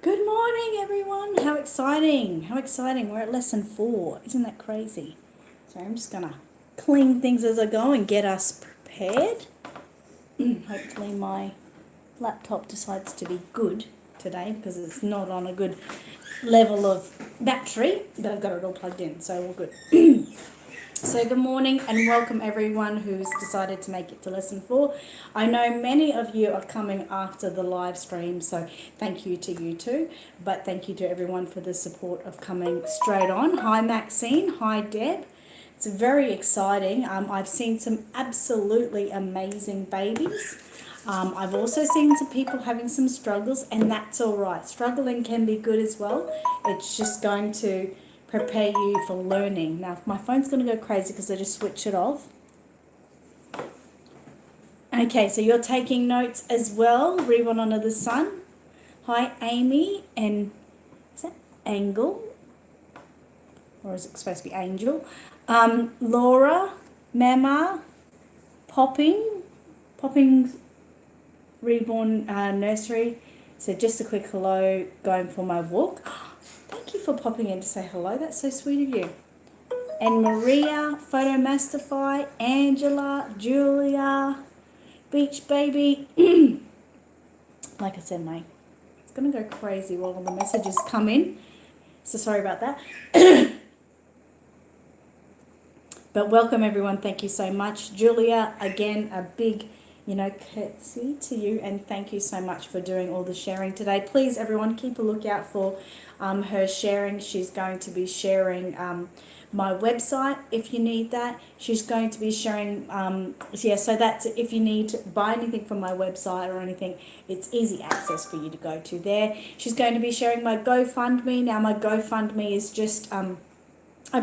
Good morning, everyone. How exciting. How exciting. We're at lesson 4. Isn't that crazy? So I'm just going to clean things as I go and get us prepared. Hopefully my laptop decides to be good today because it's not on a good level of battery, but I've got it all plugged in, so all good. So good morning and welcome everyone who's decided to make it to lesson 4. I know many of you are coming after the live stream, so thank you to you too. But thank you to everyone for the support of coming straight on. Hi Maxine, hi Deb. It's very exciting. I've seen some absolutely amazing babies. I've also seen some people having some struggles, and that's all right. Struggling can be good as well. It's just going to prepare you for learning. Now, my phone's going to go crazy because I just switched it off. Okay, so you're taking notes as well. Read one under the sun. Hi, Amy, and is that Angle? Or is it supposed to be Angel? Laura, Mama, Popping Reborn Nursery. So just a quick hello, going for my walk. Thank you for popping in to say hello. That's so sweet of you. And Maria, Photomastify, Angela, Julia, Beach Baby. Like I said, mate, it's going to go crazy while all the messages come in. So sorry about that. But welcome, everyone. Thank you so much. Julia, again, a big curtsy to you, and thank you so much for doing all the sharing today. Please, everyone, keep a lookout for her sharing. She's going to be sharing my website if you need that. She's going to be sharing, so that's if you need to buy anything from my website or anything, it's easy access for you to go to there. She's going to be sharing my GoFundMe. Now, my GoFundMe is just, I'm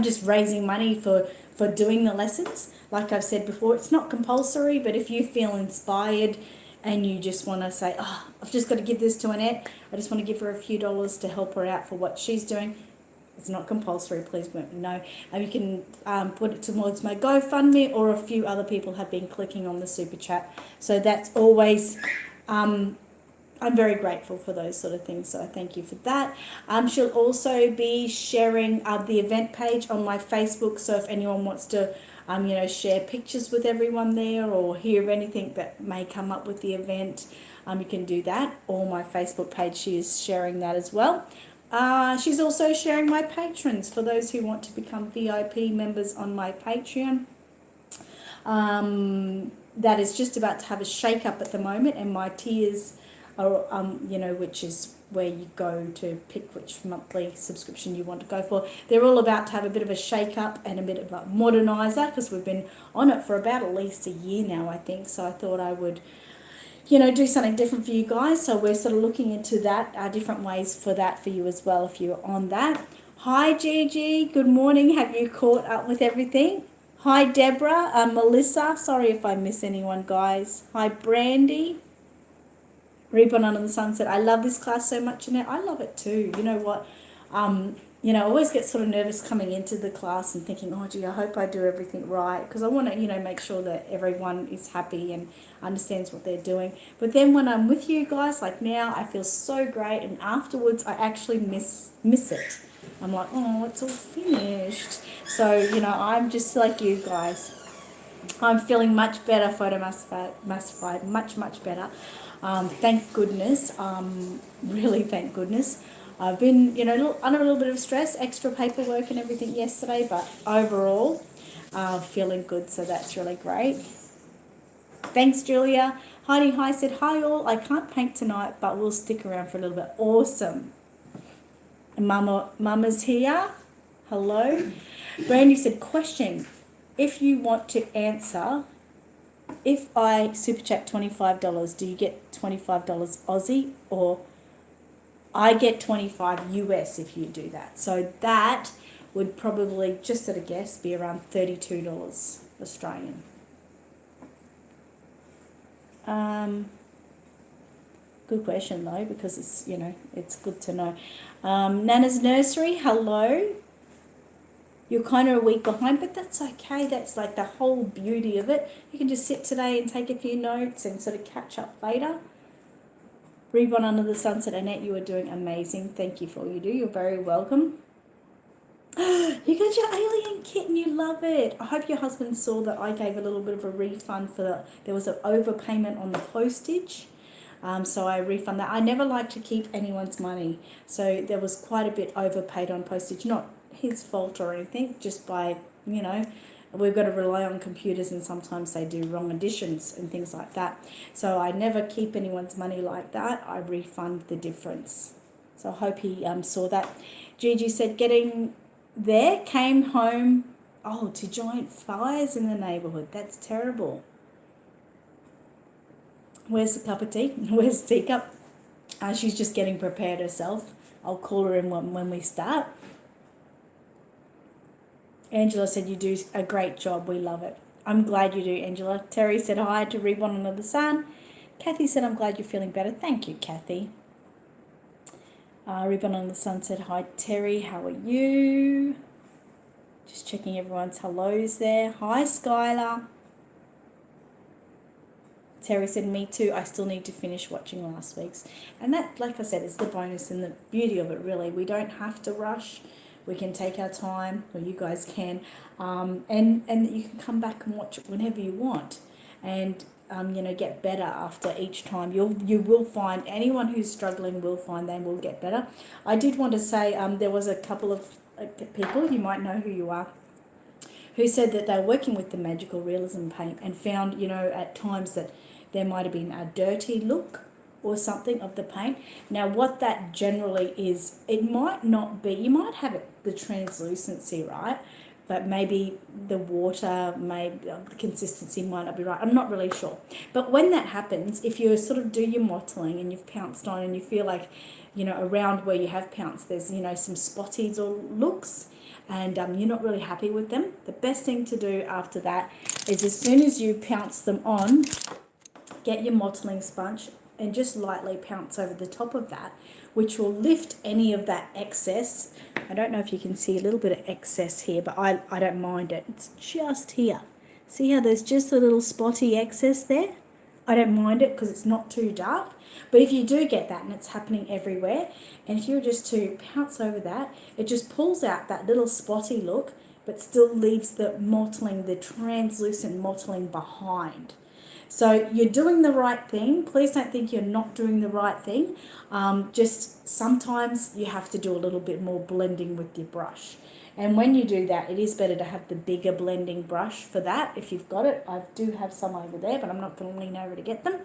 just raising money for doing the lessons. Like I've said before, it's not compulsory, but if you feel inspired and you just want to say, oh, I've just got to give this to Annette, I just want to give her a few dollars to help her out for what she's doing, it's not compulsory, please let me know. And you can put it towards my GoFundMe, or a few other people have been clicking on the super chat. So that's always... I'm very grateful for those sort of things, so thank you for that. She'll also be sharing the event page on my Facebook, so if anyone wants to, share pictures with everyone there or hear of anything that may come up with the event, you can do that. Or my Facebook page, she is sharing that as well. She's also sharing my patrons for those who want to become VIP members on my Patreon. That is just about to have a shake-up at the moment, and my tiers... or which is where you go to pick which monthly subscription you want to go for. They're all about to have a bit of a shake-up and a bit of a moderniser, because we've been on it for about at least a year now, I think. So I thought I would, do something different for you guys. So we're sort of looking into that, different ways for that for you as well, if you're on that. Hi, Gigi. Good morning. Have you caught up with everything? Hi, Deborah. Melissa. Sorry if I miss anyone, guys. Hi, Brandy. Reborn Under the Sun said, I love this class so much, Annette. I love it too. You know what? I always get sort of nervous coming into the class and thinking, oh, gee, I hope I do everything right, because I want to, make sure that everyone is happy and understands what they're doing. But then when I'm with you guys, like now, I feel so great, and afterwards I actually miss it. I'm like, oh, it's all finished. So, I'm just like you guys. I'm feeling much better, Photomastified, much better. Thank goodness, really thank goodness. I've been, under a little bit of stress, extra paperwork and everything yesterday, but overall, feeling good, so that's really great. Thanks, Julia. Heidi Hi said, hi all, I can't paint tonight, but we'll stick around for a little bit. Awesome. And Mama's here. Hello. Brandy said, question. If you want to answer, if I super chat $25, do you get $25 Aussie, or I get 25 US if you do that? So that would probably, just at a guess, be around $32 Australian. Good question though, because it's, it's good to know. Nana's Nursery, hello. You're kind of a week behind, but that's okay. That's like the whole beauty of it. You can just sit today and take a few notes and sort of catch up later. Reborn Under the Sunset, Annette, you are doing amazing. Thank you for all you do. You're very welcome. You got your alien kitten, you love it. I hope your husband saw that I gave a little bit of a refund there was an overpayment on the postage. So I refund that. I never like to keep anyone's money. So there was quite a bit overpaid on postage. Not his fault or anything, just by, we've got to rely on computers and sometimes they do wrong additions and things like that. So I never keep anyone's money like that. I refund the difference. So I hope he saw that. Gigi said getting there, came home, to giant fires in the neighbourhood. That's terrible. Where's the cup of tea? Where's the teacup? She's just getting prepared herself. I'll call her in when we start. Angela said, you do a great job. We love it. I'm glad you do, Angela. Terry said hi to Reborn Under the Sun. Kathy said, I'm glad you're feeling better. Thank you, Kathy. Reborn Under the Sun said hi, Terry. How are you? Just checking everyone's hellos there. Hi, Skylar. Terry said, me too. I still need to finish watching last week's. And that, like I said, is the bonus and the beauty of it, really. We don't have to rush. We can take our time, or you guys can, and you can come back and watch it whenever you want, and get better after each time. You will find, anyone who's struggling will find they will get better. I did want to say there was a couple of people, you might know who you are, who said that they're working with the magical realism paint and found at times that there might have been a dirty look or something of the paint. Now what that generally is, it might not be, you might have the translucency, right? But maybe the water, the consistency might not be right. I'm not really sure. But when that happens, if you sort of do your mottling and you've pounced on and you feel like, around where you have pounced, there's, some spotties or looks, and you're not really happy with them, the best thing to do after that is, as soon as you pounce them on, get your mottling sponge and just lightly pounce over the top of that, which will lift any of that excess. I don't know if you can see a little bit of excess here, but I don't mind it. It's just here. See how there's just a little spotty excess there? I don't mind it because it's not too dark. But if you do get that, and it's happening everywhere, and if you're just to pounce over that, it just pulls out that little spotty look, but still leaves the mottling, the translucent mottling behind. So you're doing the right thing. Please don't think you're not doing the right thing. Just sometimes you have to do a little bit more blending with your brush. And when you do that, it is better to have the bigger blending brush for that, if you've got it. I do have some over there, but I'm not going to lean over to get them.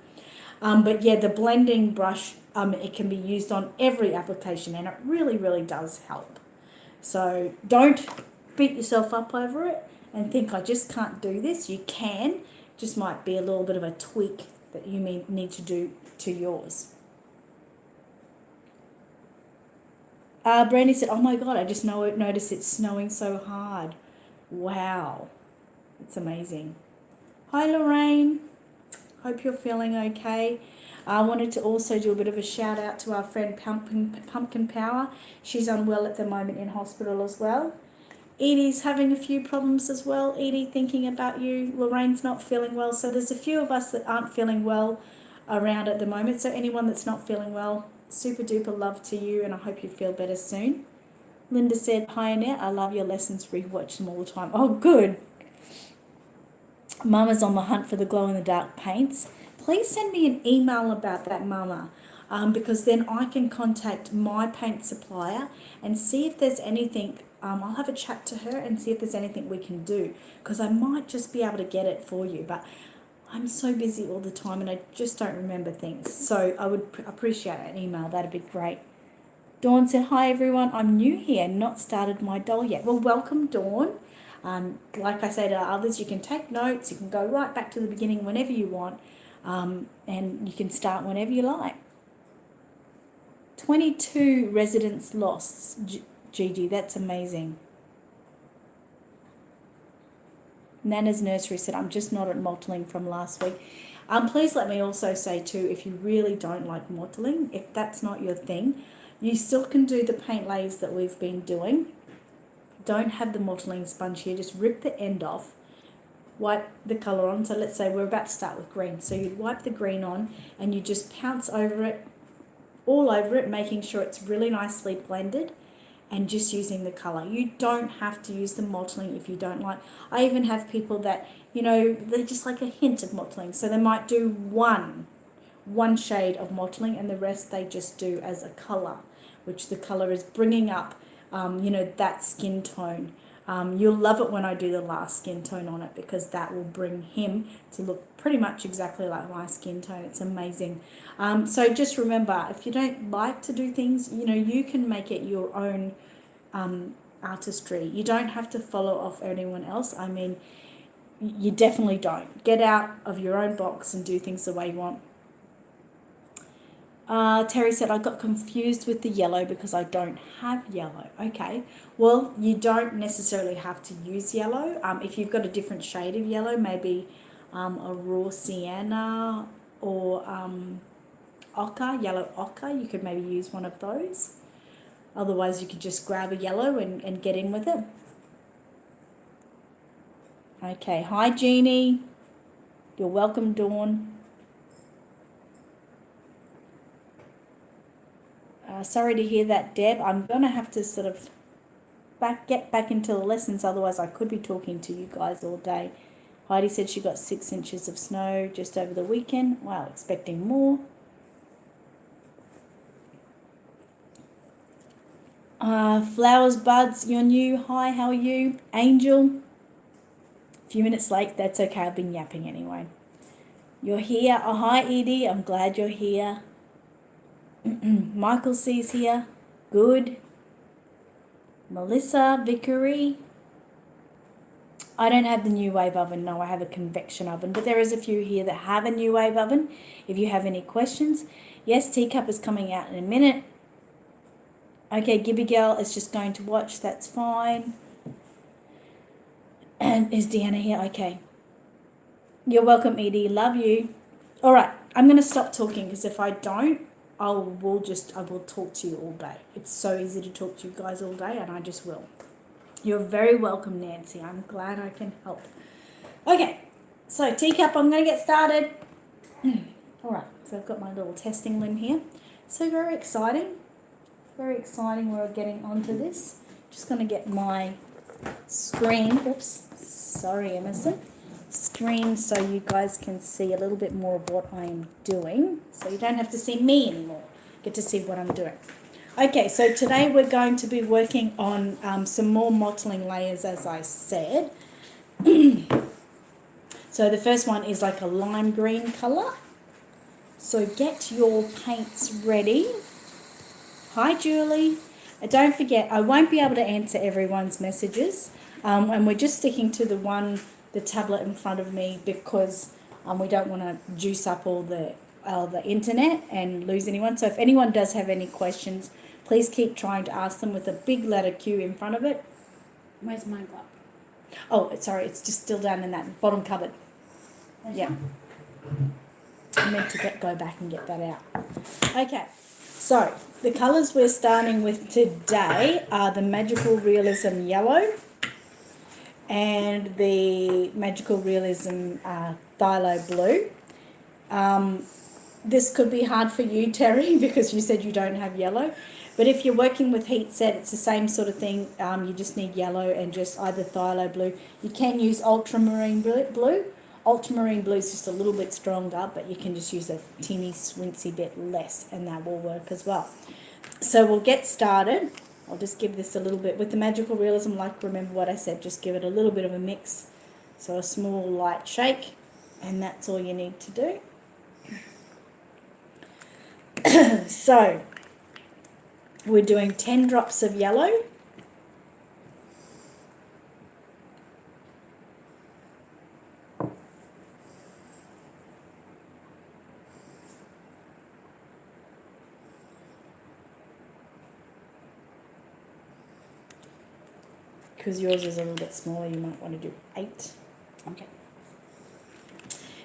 But yeah, the blending brush, it can be used on every application, and it really, really does help. So don't beat yourself up over it and think, I just can't do this. You can. Just might be a little bit of a tweak that you may need to do to yours. Brandy said, oh my God, I just noticed it's snowing so hard. Wow, it's amazing. Hi Lorraine, hope you're feeling okay. I wanted to also do a bit of a shout out to our friend Pumpkin Power. She's unwell at the moment in hospital as well. Edie's having a few problems as well. Edie, thinking about you. Lorraine's not feeling well. So there's a few of us that aren't feeling well around at the moment. So anyone that's not feeling well, super duper love to you, and I hope you feel better soon. Linda said, hi Annette, I love your lessons, rewatch them all the time. Oh, good. Mama's on the hunt for the glow-in-the-dark paints. Please send me an email about that, Mama, because then I can contact my paint supplier and see if there's anything. I'll have a chat to her and see if there's anything we can do, because I might just be able to get it for you, but I'm so busy all the time and I just don't remember things. So I would appreciate an email. That'd be great. Dawn said, hi everyone, I'm new here, not started my doll yet. Well, welcome Dawn. Like I say to others, you can take notes, you can go right back to the beginning whenever you want, and you can start whenever you like. 22 residents lost. Gigi, that's amazing. Nana's Nursery said, I'm just not at mottling from last week. Please let me also say too, if you really don't like mottling, if that's not your thing, you still can do the paint layers that we've been doing. Don't have the mottling sponge here, just rip the end off, wipe the colour on. So let's say we're about to start with green. So you'd wipe the green on and you just pounce over it all over it, making sure it's really nicely blended, and just using the color. You don't have to use the mottling if you don't like. I even have people that, you know, they just like a hint of mottling, so they might do one shade of mottling, and the rest they just do as a color, which the color is bringing up, you know, that skin tone. You'll love it when I do the last skin tone on it, because that will bring him to look pretty much exactly like my skin tone. It's amazing. So just remember, if you don't like to do things, you know, you can make it your own artistry. You don't have to follow off anyone else. I mean, you definitely don't. Get out of your own box and do things the way you want. Terry said, I got confused with the yellow because I don't have yellow. Okay, well, you don't necessarily have to use yellow. If you've got a different shade of yellow, maybe a raw sienna or ochre, yellow ochre, you could maybe use one of those. Otherwise, you could just grab a yellow and get in with it. Okay, hi Jeannie. You're welcome, Dawn. Sorry to hear that, Deb. I'm going to have to sort of get back into the lessons, otherwise I could be talking to you guys all day. Heidi said she got 6 inches of snow just over the weekend. Wow, expecting more. Flowers Buds, you're new. Hi, how are you? Angel. A few minutes late, that's okay. I've been yapping anyway. You're here. Oh, hi, Edie. I'm glad you're here. Michael C's here. Good. Melissa, Vickery. I don't have the New Wave oven. No, I have a convection oven. But there is a few here that have a New Wave oven. If you have any questions. Yes, Teacup is coming out in a minute. Okay, Gibby Girl is just going to watch. That's fine. And is Deanna here? Okay. You're welcome, Edie. Love you. All right. I'm going to stop talking, because if I don't, I will talk to you all day. It's so easy to talk to you guys all day, and I just will. You're very welcome, Nancy. I'm glad I can help. Okay, so Teacup, I'm going to get started. All right, so I've got my little testing limb here. So very exciting. Very exciting. We're getting onto this. Just going to get my screen. Oops, sorry, Emerson. Screen so you guys can see a little bit more of what I'm doing, so you don't have to see me anymore, get to see what I'm doing. Okay, so today we're going to be working on some more mottling layers, as I said. So the first one is like a lime green colour, so get your paints ready. Hi Julie. Don't forget, I won't be able to answer everyone's messages, and we're just sticking to the tablet in front of me, because we don't want to juice up all the internet and lose anyone. So if anyone does have any questions, please keep trying to ask them with a big letter Q in front of it. Where's my glove? Oh, sorry, it's just still down in that bottom cupboard. Yeah. I meant to go back and get that out. Okay, so the colours we're starting with today are the Magical Realism Yellow and the Magical Realism Phthalo Blue. This could be hard for you, Terry, because you said you don't have yellow. But if you're working with heat set, it's the same sort of thing. You just need yellow and just either Phthalo Blue. You can use Ultramarine Blue. Ultramarine Blue is just a little bit stronger, but you can just use a teeny swincy bit less, and that will work as well. So we'll get started. I'll just give this a little bit. With the Magical Realism, like, remember what I said, just give it a little bit of a mix. So a small light shake, and that's all you need to do. So we're doing 10 drops of yellow. Because yours is a little bit smaller, you might want to do 8. Okay.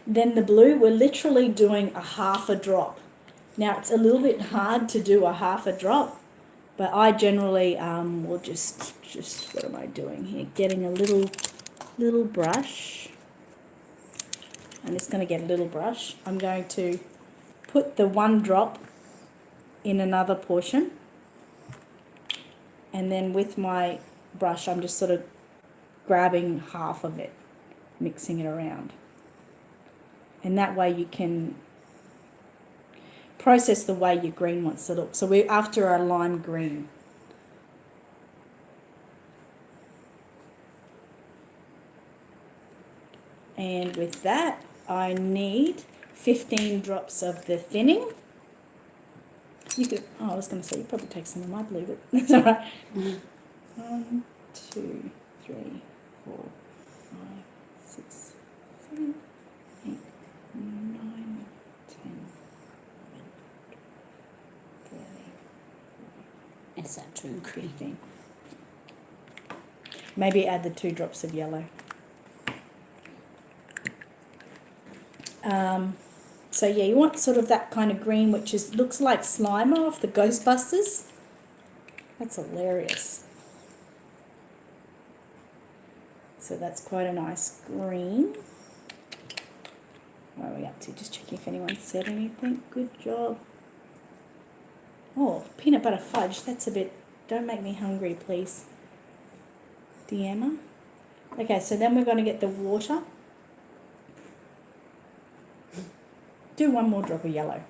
Then the blue, we're literally doing a half a drop. Now, it's a little bit hard to do a half a drop, but I generally will just what am I doing here? Getting a little brush. I'm just going to get a little brush. I'm going to put the 1 drop in another portion. And then with my brush, I'm just sort of grabbing half of it, mixing it around. And that way you can process the way your green wants to look. So we're after a lime green. And with that, I need 15 drops of the thinning. You could, I was going to say, you probably take some of my blue, but that's all right. 1, 2, 3, 4, 5, 6, 7, 8, 9, 10, 11, Is that too 15. Maybe add the 2 drops of yellow. So yeah, you want sort of that kind of green, which is looks like Slimer off the Ghostbusters. That's hilarious. So that's quite a nice green. Where are we up to? Just checking if anyone said anything. Good job. Oh, peanut butter fudge. That's a bit... Don't make me hungry, please. Deanna. Okay, so then we're going to get the water. Do 1 more drop of yellow.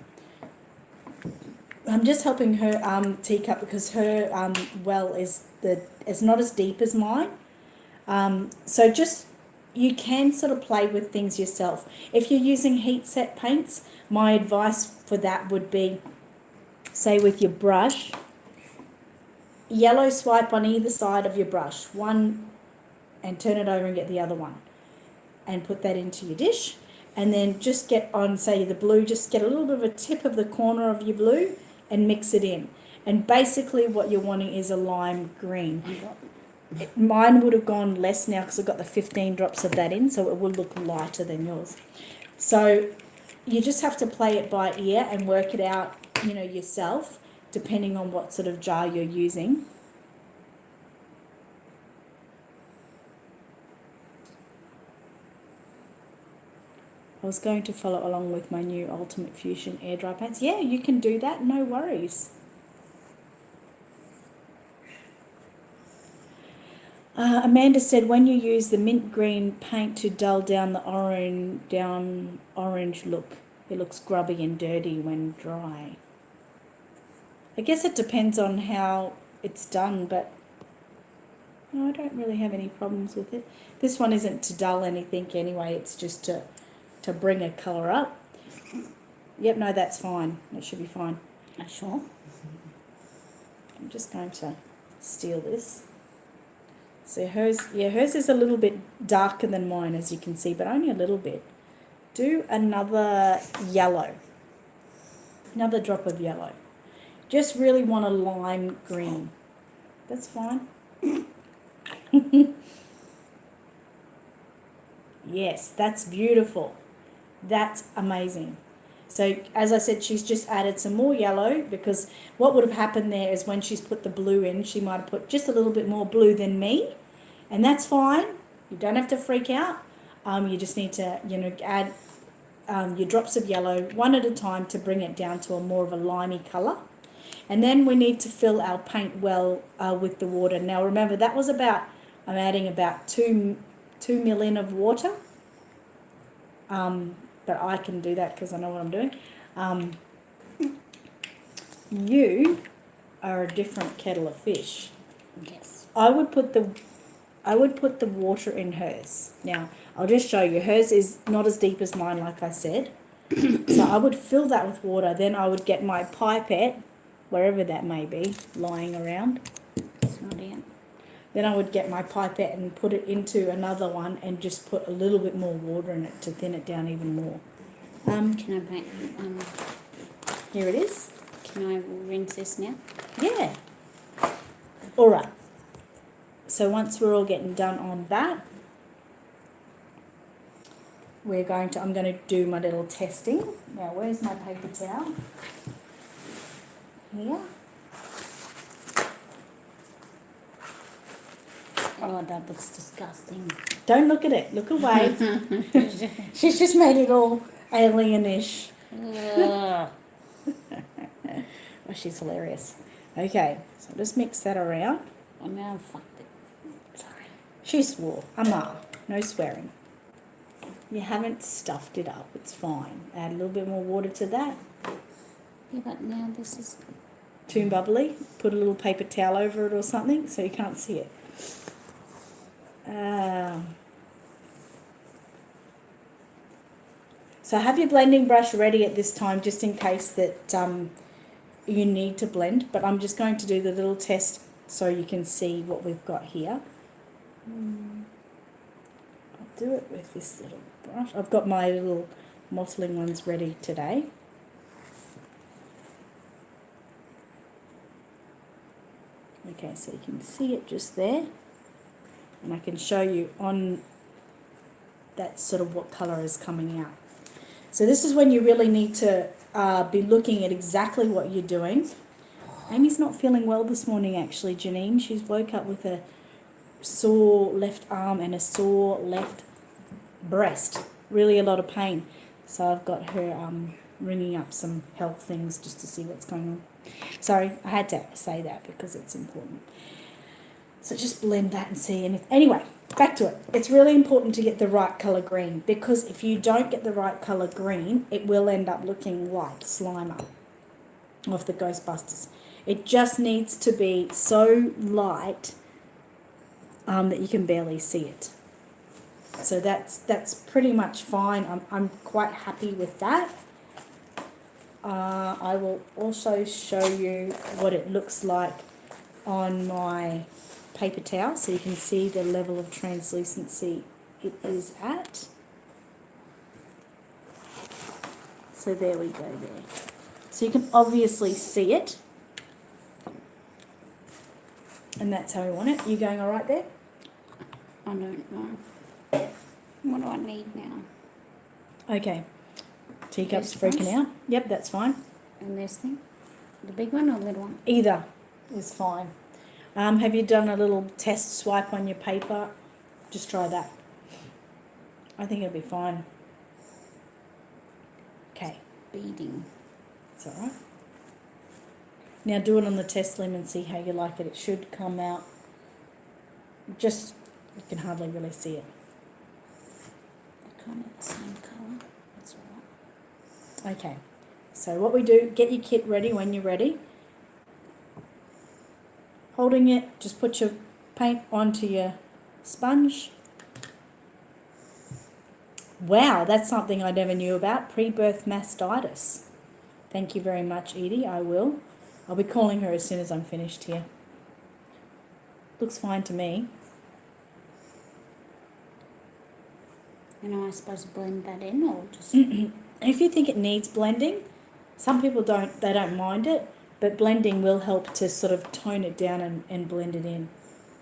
I'm just helping her teacup because her well is not as deep as mine. So just, you can sort of play with things yourself. If you're using heat set paints, my advice for that would be, say with your brush, yellow swipe on either side of your brush, one, and turn it over and get the other one, and put that into your dish. And then just get on, say the blue, just get a little bit of a tip of the corner of your blue and mix it in. And basically what you're wanting is a lime green. Mine would have gone less now because I've got the 15 drops of that in, so it will look lighter than yours. So you just have to play it by ear and work it out, you know, yourself, depending on what sort of jar you're using. I was going to follow along with my new Ultimate Fusion air dry paints. Yeah, you can do that, no worries. Amanda said when you use the mint green paint to dull down the orange look, it looks grubby and dirty when dry. I guess it depends on how it's done, but no, I don't really have any problems with it. This one isn't to dull anything anyway, it's just to bring a colour up. Yep, no, that's fine. That should be fine. Sure. I'm just going to steal this. So hers is a little bit darker than mine, as you can see, but only a little bit. Do another yellow. Another drop of yellow. Just really want a lime green. That's fine. Yes, that's beautiful. That's amazing. So as I said, she's just added some more yellow, because what would have happened there is when she's put the blue in, she might have put just a little bit more blue than me, and that's fine. You don't have to freak out. You just need to, you know, add your drops of yellow one at a time to bring it down to a more of a limey colour. And then we need to fill our paint well with the water. Now remember, that was about, I'm adding about 2 ml in of water. But I can do that because I know what I'm doing. You are a different kettle of fish. Yes. I would put the water in hers. Now, I'll just show you. Hers is not as deep as mine, like I said. So I would fill that with water. Then I would get my pipette, wherever that may be, lying around. It's not in. Then I would get my pipette and put it into another one and just put a little bit more water in it to thin it down even more. Can I paint? Here it is. Can I rinse this now? Yeah. All right. So once we're all getting done on that, I'm going to do my little testing. Now, where's my paper towel? Here. Oh, that looks disgusting. Don't look at it. Look away. She's just made it all alienish. Ugh. Oh, she's hilarious. Okay, so just mix that around. I now fucked it. Sorry. She swore. Amma, no swearing. You haven't stuffed it up. It's fine. Add a little bit more water to that. Yeah, but now this is... Too bubbly. Put a little paper towel over it or something so you can't see it. So have your blending brush ready at this time just in case that you need to blend. But I'm just going to do the little test so you can see what we've got here. I'll do it with this little brush. I've got my little mottling ones ready today. Okay, so you can see it just there. And I can show you on that sort of what colour is coming out. So this is when you really need to be looking at exactly what you're doing. Amy's not feeling well this morning actually, Janine. She's woke up with a sore left arm and a sore left breast. Really a lot of pain. So I've got her ringing up some health things just to see what's going on. Sorry, I had to say that because it's important. So just blend that and see. And anyway, back to it. It's really important to get the right colour green because if you don't get the right colour green, it will end up looking like Slimer of the Ghostbusters. It just needs to be so light that you can barely see it. So that's pretty much fine. I'm quite happy with that. I will also show you what it looks like on my paper towel so you can see the level of translucency it is at. So there we go there. So you can obviously see it. And that's how we want it. You going all right there? I don't know. What do I need now? Okay. Teacup's This freaking one? out. Yep, that's fine. And this thing? The big one or the little one? Either is fine. Have you done a little test swipe on your paper? Just try that. I think it'll be fine. Okay, Beading. it's all right. Now do it on the test limb and see how you like it. It should come out. Just, you can hardly really see it. They're kind of the same colour. That's all right. Okay, so what we do, get your kit ready when you're ready. Holding it, just put your paint onto your sponge. Wow, that's something I never knew about, pre-birth mastitis. Thank you very much, Edie, I will. I'll be calling her as soon as I'm finished here. Looks fine to me. And am I supposed to blend that in or just... If you think it needs blending, some people don't mind it, but blending will help to sort of tone it down and blend it in.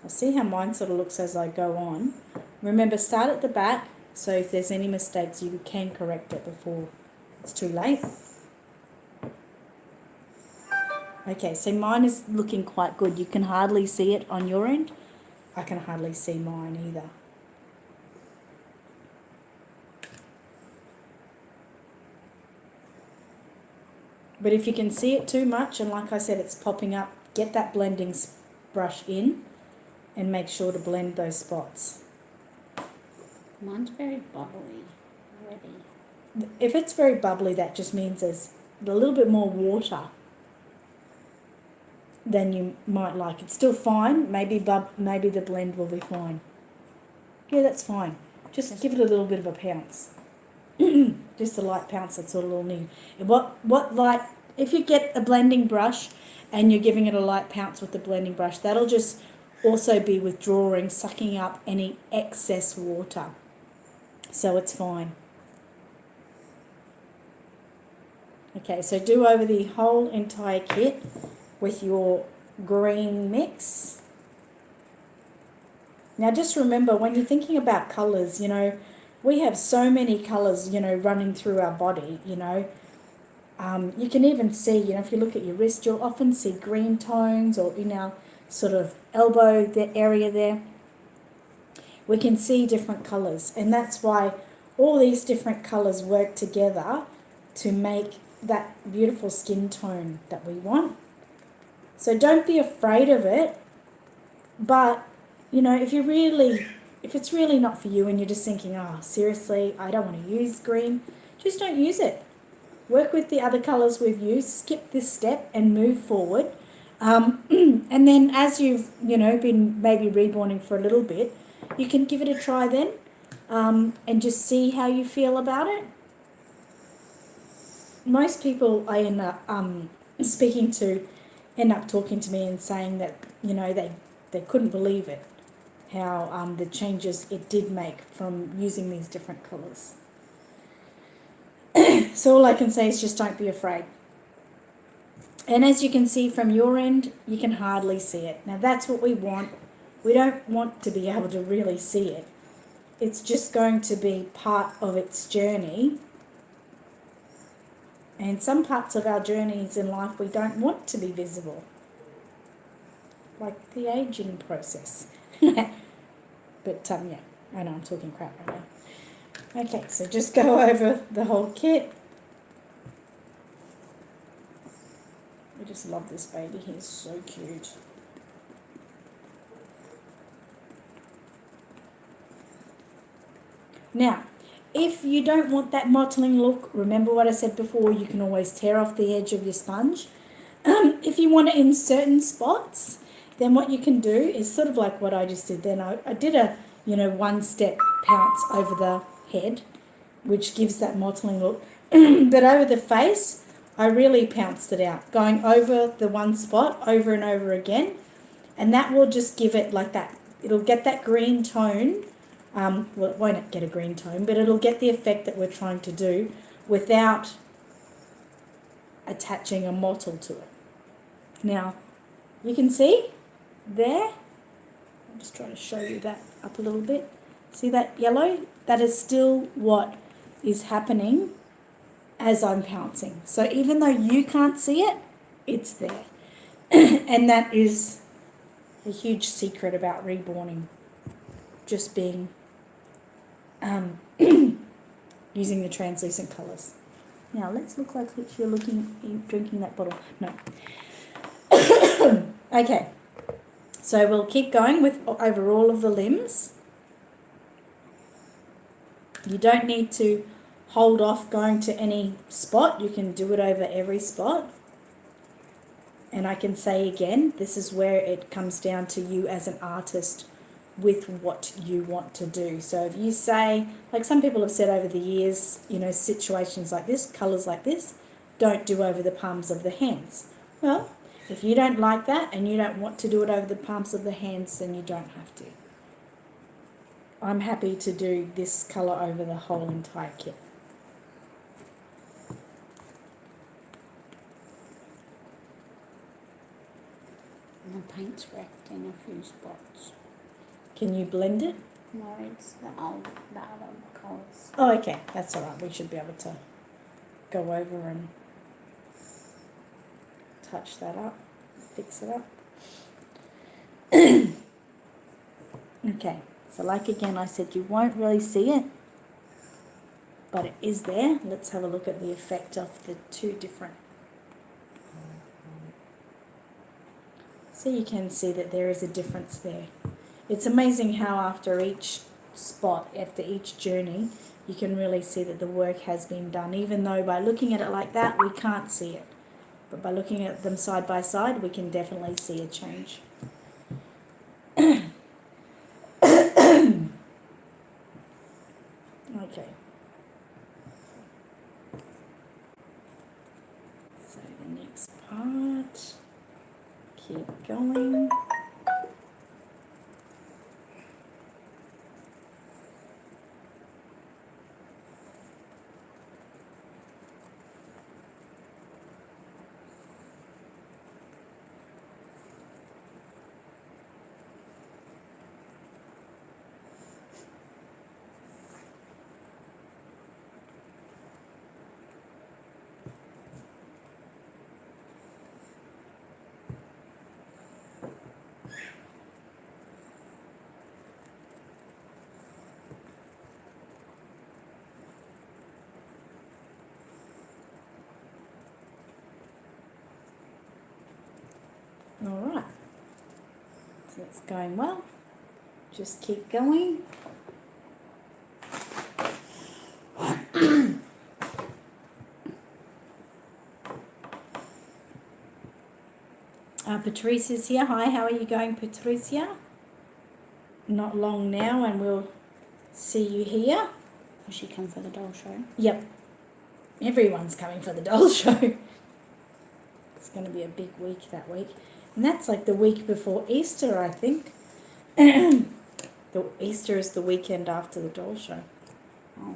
I'll see how mine sort of looks as I go on. Remember, start at the back, so if there's any mistakes, you can correct it before it's too late. Okay, so mine is looking quite good. You can hardly see it on your end. I can hardly see mine either. But if you can see it too much, and like I said, it's popping up, get that blending brush in and make sure to blend those spots. Mine's very bubbly already. If it's very bubbly, that just means there's a little bit more water than you might like. It's still fine. Maybe the blend will be fine. Yeah, that's fine. Just give it a little bit of a pounce. Just a light pounce, that's all it'll need. If you get a blending brush and you're giving it a light pounce with the blending brush, that'll just also be withdrawing, sucking up any excess water. So it's fine. Okay, so do over the whole entire kit with your green mix. Now just remember, when you're thinking about colours, we have so many colours, running through our body, You can even see, if you look at your wrist, you'll often see green tones, or in our sort of elbow area there. We can see different colours, and that's why all these different colours work together to make that beautiful skin tone that we want. So don't be afraid of it. But, you know, if it's really not for you and you're just thinking, oh, seriously, I don't want to use green, just don't use it. Work with the other colours we've used, skip this step and move forward. And then as you've, you know, been maybe reborning for a little bit, you can give it a try then, and just see how you feel about it. Most people I end up speaking to end up talking to me and saying that, you know, they couldn't believe it, how the changes it did make from using these different colours. So all I can say is just don't be afraid. And as you can see from your end, you can hardly see it. Now that's what we want. We don't want to be able to really see it. It's just going to be part of its journey. And some parts of our journeys in life we don't want to be visible. Like the aging process. But yeah, I know I'm talking crap right now. Okay, so just go over the whole kit. I just love this baby, he's so cute. Now, if you don't want that mottling look, remember what I said before, you can always tear off the edge of your sponge. If you want it in certain spots, then what you can do is sort of like what I just did then. I did a, you know, one step pounce over the head, which gives that mottling look. But over the face, I really pounced it out, going over the one spot over and over again. And that will just give it like that. It'll get that green tone. Well, it won't get a green tone, but it'll get the effect that we're trying to do without attaching a mottle to it. Now, you can see there, I'm just trying to show you that up a little bit. See that yellow? That is still what is happening as I'm pouncing. So even though you can't see it, it's there. And that is a huge secret about reborning. Just being, using the translucent colours. Now let's look like you're drinking that bottle. No. Okay. So we'll keep going with over all of the limbs. You don't need to hold off going to any spot. You can do it over every spot. And I can say again, this is where it comes down to you as an artist with what you want to do. So if you say, like some people have said over the years, you know, situations like this, colours like this, don't do over the palms of the hands. Well, if you don't like that and you don't want to do it over the palms of the hands, then you don't have to. I'm happy to do this colour over the whole entire kit. And the paint's wrecked in a few spots. Can you blend it? No, it's the other colours. Oh, okay, that's all right. We should be able to go over and touch that up, fix it up. Okay, so like again I said, you won't really see it, but it is there. Let's have a look at the effect of the two different. So you can see that there is a difference there. It's amazing how after each spot, after each journey, you can really see that the work has been done, even though by looking at it like that, we can't see it. But by looking at them side by side, we can definitely see a change. Okay. So the next part, keep going. So it's going well. Just keep going. Patricia's here. Hi, how are you going, Patricia? Not long now, and we'll see you here. Will she come for the doll show? Yep. Everyone's coming for the doll show. It's going to be a big week that week. And that's like the week before Easter, I think. The Easter is the weekend after the doll show. Oh, right.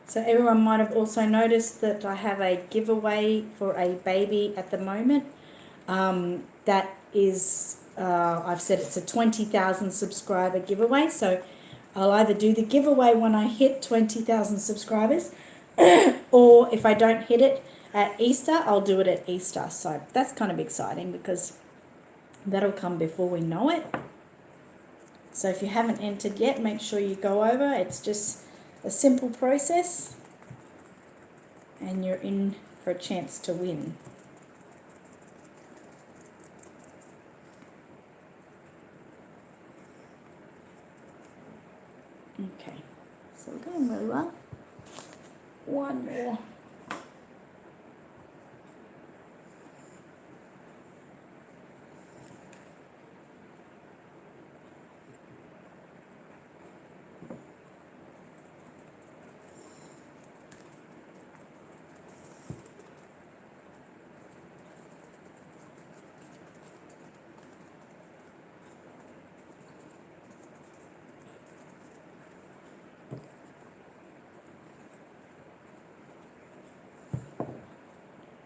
So everyone might have also noticed that I have a giveaway for a baby at the moment. That is, I've said it's a 20,000 subscriber giveaway. So I'll either do the giveaway when I hit 20,000 subscribers, or if I don't hit it at Easter, I'll do it at Easter. So that's kind of exciting because that'll come before we know it. So if you haven't entered yet, make sure you go over. It's just a simple process and you're in for a chance to win. Okay, so we're going really well. One more.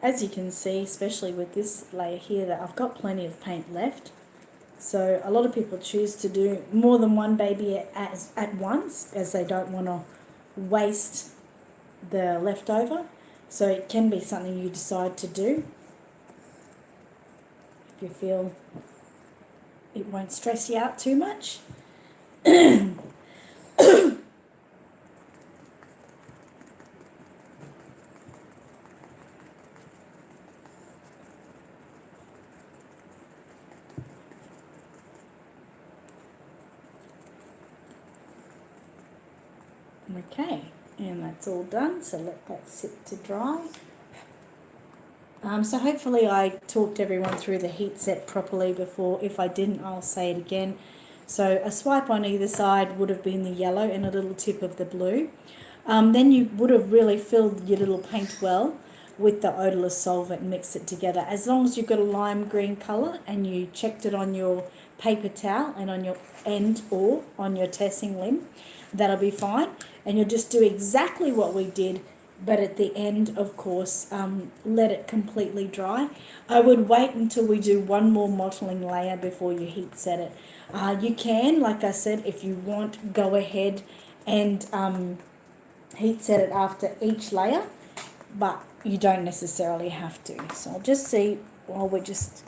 As you can see, especially with this layer here, that I've got plenty of paint left. So a lot of people choose to do more than one baby at once, as they don't want to waste the leftover. So it can be something you decide to do if you feel it won't stress you out too much. Okay, and that's all done, so let that sit to dry. So hopefully I talked everyone through the heat set properly before. If I didn't, I'll say it again. So a swipe on either side would have been the yellow and a little tip of the blue. Then you would have really filled your little paint well with the odorless solvent and mixed it together. As long as you've got a lime green colour and you checked it on your paper towel and on your end or on your testing limb, that'll be fine. And you'll just do exactly what we did, but at the end, of course, let it completely dry. I would wait until we do one more modelling layer before you heat set it. You can, like I said, if you want, go ahead and heat set it after each layer, but you don't necessarily have to. So I'll just see while we're just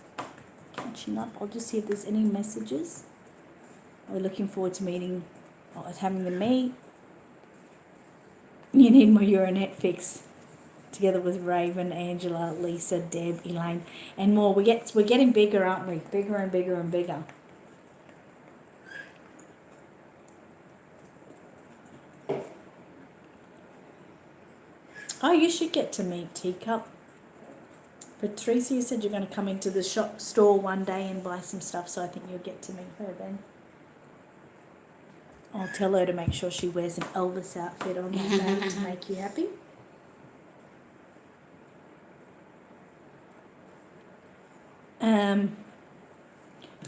catching up. I'll just see if there's any messages. We're looking forward to meeting, having the meet. You need more Euronet fix, together with Raven, Angela, Lisa, Deb, Elaine, and more. We're getting bigger, aren't we? Bigger and bigger and bigger. Oh, you should get to meet Teacup. Patricia, you said you're going to come into the store one day and buy some stuff, so I think you'll get to meet her then. I'll tell her to make sure she wears an Elvis outfit on that day to make you happy.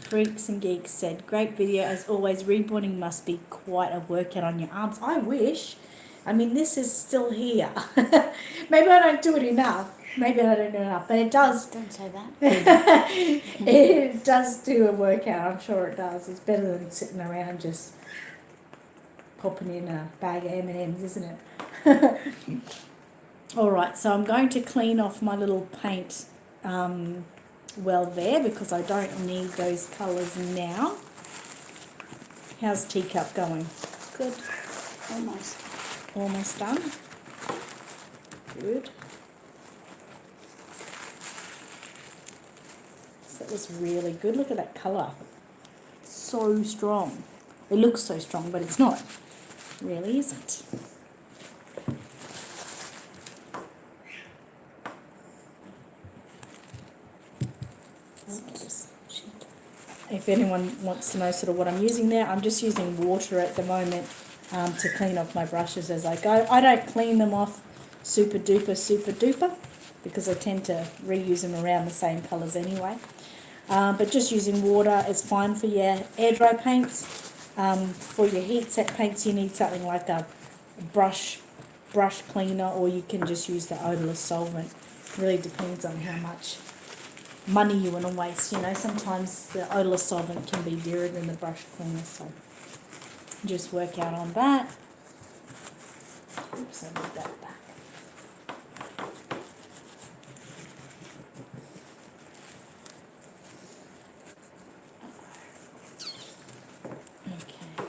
Freaks and Geeks said, great video as always. Rebonding must be quite a workout on your arms. I wish. I mean, this is still here. Maybe I don't do it enough. Maybe I don't do it enough, but it does. Don't say that. It does do a workout. I'm sure it does. It's better than sitting around just popping in a bag of M&Ms, isn't it? All right, so I'm going to clean off my little paint well there because I don't need those colours now. How's teacup going? Good. Almost. Almost done. Good. So that was really good. Look at that colour. So strong. It looks so strong, but it's not. It really isn't. If anyone wants to know sort of what I'm using there, I'm just using water at the moment to clean off my brushes as I go. I don't clean them off super duper, because I tend to reuse them around the same colours anyway. But just using water is fine for your air dry paints. For your heat set paints, you need something like a brush cleaner, or you can just use the odorless solvent. It really depends on how much money you want to waste. You know, sometimes the odorless solvent can be dearer than the brush cleaner, so just work out on that. Oops, I moved that back. Okay.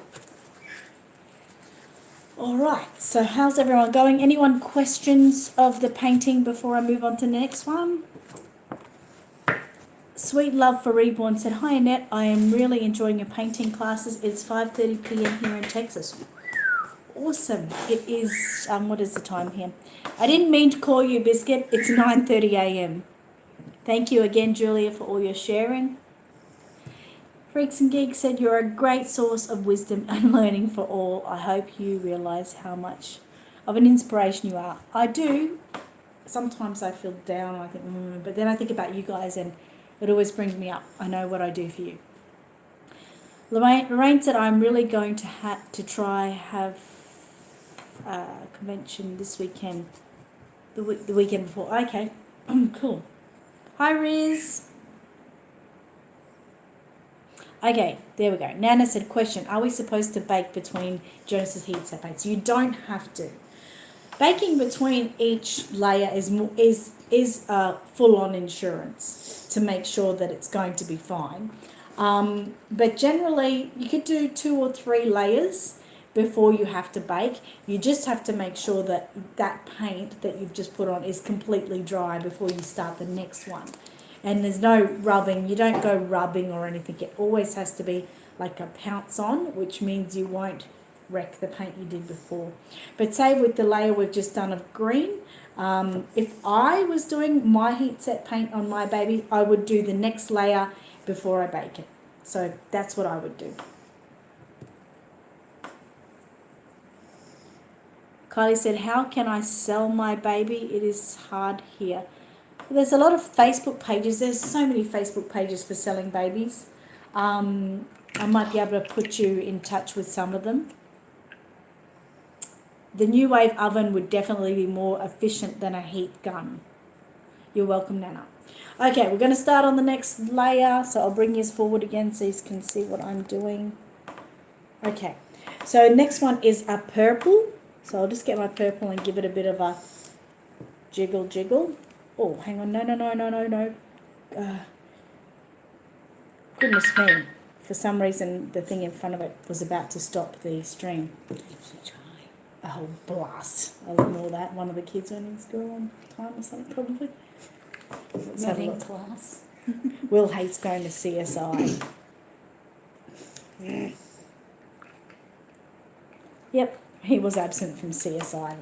All right, so how's everyone going? Anyone questions of the painting before I move on to the next one? Sweet Love for Reborn said, "Hi Annette, I am really enjoying your painting classes. It's 5:30 p.m. here in Texas." Awesome. It is, what is the time here? I didn't mean to call you Biscuit. It's 9:30 a.m. Thank you again, Julia, for all your sharing. Freaks and Geeks said, "You're a great source of wisdom and learning for all. I hope you realise how much of an inspiration you are." I do. Sometimes I feel down. I think, but then I think about you guys and it always brings me up. I know what I do for you. Lorraine said, "I'm really going to try have a convention this weekend, the weekend before." Okay, cool. Hi, Riz. Okay, there we go. Nana said, "Question: Are we supposed to bake between Genesis heat set paints?" You don't have to. Baking between each layer is full-on insurance to make sure that it's going to be fine. But generally, you could do 2 or 3 layers before you have to bake. You just have to make sure that that paint that you've just put on is completely dry before you start the next one. And there's no rubbing. You don't go rubbing or anything. It always has to be like a pounce on, which means you won't wreck the paint you did before. But say with the layer we've just done of green, if I was doing my heat set paint on my baby, I would do the next layer before I bake it. So that's what I would do. Kylie said, "How can I sell my baby? It is hard here." There's a lot of Facebook pages. There's so many Facebook pages for selling babies. I might be able to put you in touch with some of them. The New Wave oven would definitely be more efficient than a heat gun. You're welcome, Nana. Okay, we're going to start on the next layer. So I'll bring yours forward again so you can see what I'm doing. Okay, so next one is a purple. So I'll just get my purple and give it a bit of a jiggle. Oh, hang on. No. Goodness me. For some reason, the thing in front of it was about to stop the stream. Oh, blast. I'll ignore that. One of the kids went in school on time or something, probably. Let's have a look. Class. Will hates going to CSI. Yep, he was absent from CSI.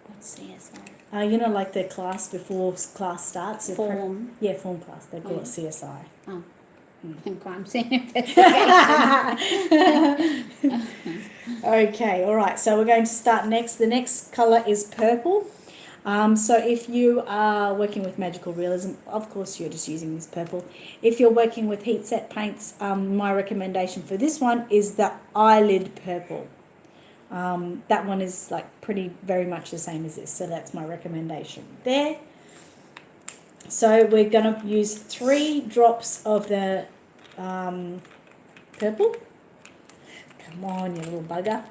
What's CSI? You know, like the class before class starts. Form. Yeah, form class. They call it CSI. Oh. And crime scene investigation. Okay, all right. So we're going to start next. The next colour is purple. So if you are working with magical realism, of course you're just using this purple. If you're working with heat set paints, my recommendation for this one is the eyelid purple. That one is like very much the same as this, so that's my recommendation there. So we're going to use 3 drops of the purple. Come on, you little bugger.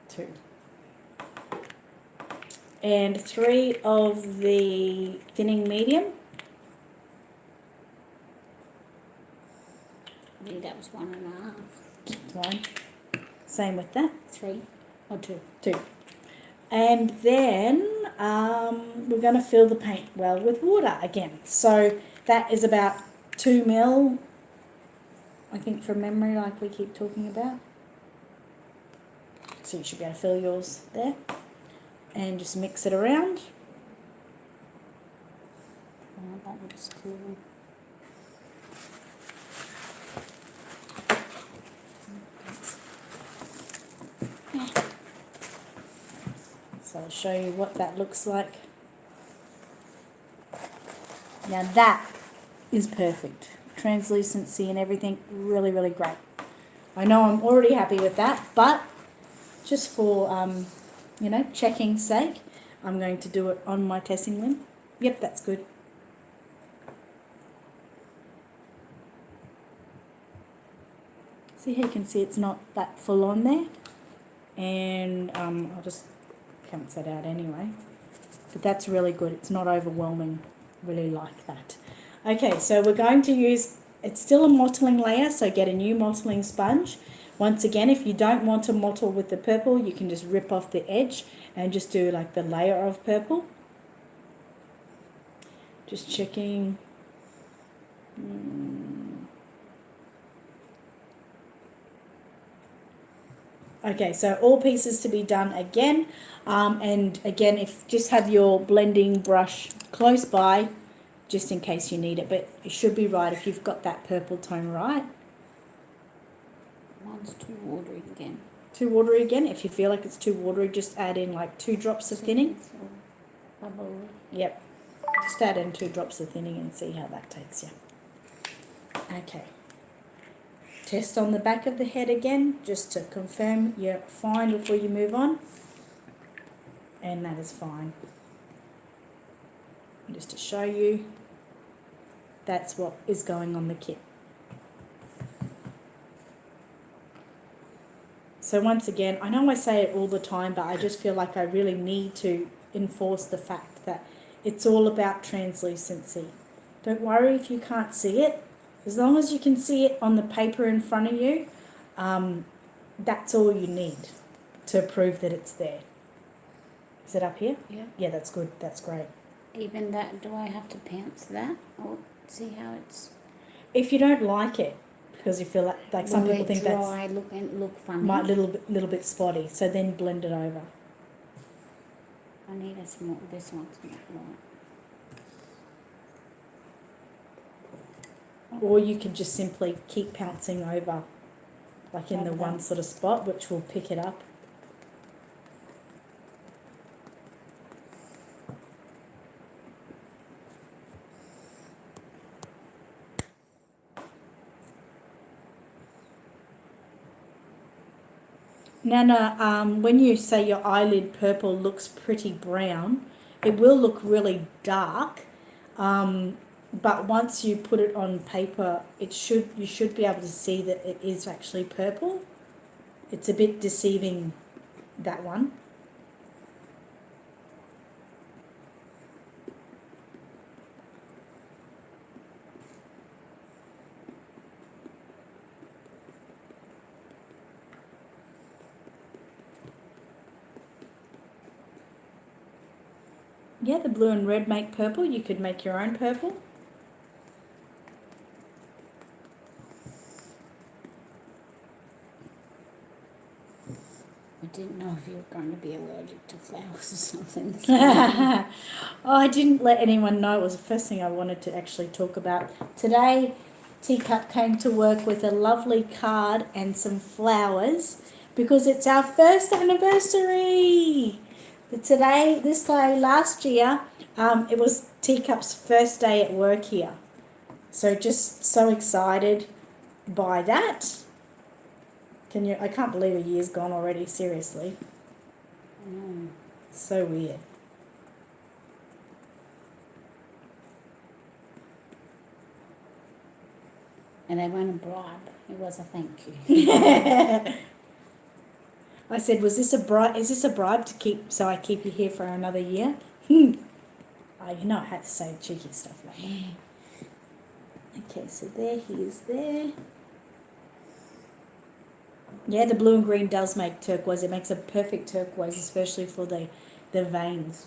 Two. and 3 of the thinning medium. I think that was 1.5. Fine. Same with that. 3 or 2. 2. And then we're going to fill the paint well with water again. So that is about 2 ml, I think, from memory, like we keep talking about. So you should be able to fill yours there. And just mix it around. Oh, that looks cool. So I'll show you what that looks like. Now that is perfect. Translucency and everything, really, really great. I know I'm already happy with that, but just for, checking's sake, I'm going to do it on my testing limb. Yep, that's good. See how you can see it's not that full on there? And I'll just cancel that out anyway. But that's really good. It's not overwhelming. Really like that. Okay, so we're going to use, it's still a mottling layer, so get a new mottling sponge. Once again, if you don't want to mottle with the purple, you can just rip off the edge and just do like the layer of purple. Just checking. Okay, so all pieces to be done again. And again, if just have your blending brush close by, just in case you need it. But it should be right if you've got that purple tone right. Mine's too watery again. Too watery again. If you feel like it's too watery, just add in like 2 drops of thinning. Bubbly. Yep. Just add in 2 drops of thinning and see how that takes you. Okay. Test on the back of the head again, just to confirm you're fine before you move on. And that is fine. And just to show you, that's what is going on the kit. So once again, I know I say it all the time, but I just feel like I really need to enforce the fact that it's all about translucency. Don't worry if you can't see it. As long as you can see it on the paper in front of you, that's all you need to prove that it's there. Is it up here? Yeah. Yeah, that's good. That's great. Even that, do I have to pants that? Or see how it's... If you don't like it, because you feel like some people think that's dry, look funny. might little bit spotty, so then blend it over. I need a small, this one's not right. Or you can just simply keep pouncing over, like in the Okay. one sort of spot, which will pick it up. Nana, when you say your eyelid purple looks pretty brown, it will look really dark. But once you put it on paper, you should be able to see that it is actually purple. It's a bit deceiving, that one. Yeah, the blue and red make purple. You could make your own purple. I didn't know if you were going to be allergic to flowers or something. Oh, I didn't let anyone know. It was the first thing I wanted to actually talk about. Today, Teacup came to work with a lovely card and some flowers because it's our first anniversary. This day last year, it was Teacup's first day at work here. So just so excited by that. I can't believe a year's gone already, seriously. So weird. And they weren't a bribe. It was a thank you. I said, "Was this a bribe? Is this a bribe to keep so I keep you here for another year?" I had to say cheeky stuff like that. Okay, so there he is there. Yeah, the blue and green does make turquoise. It makes a perfect turquoise, especially for the veins.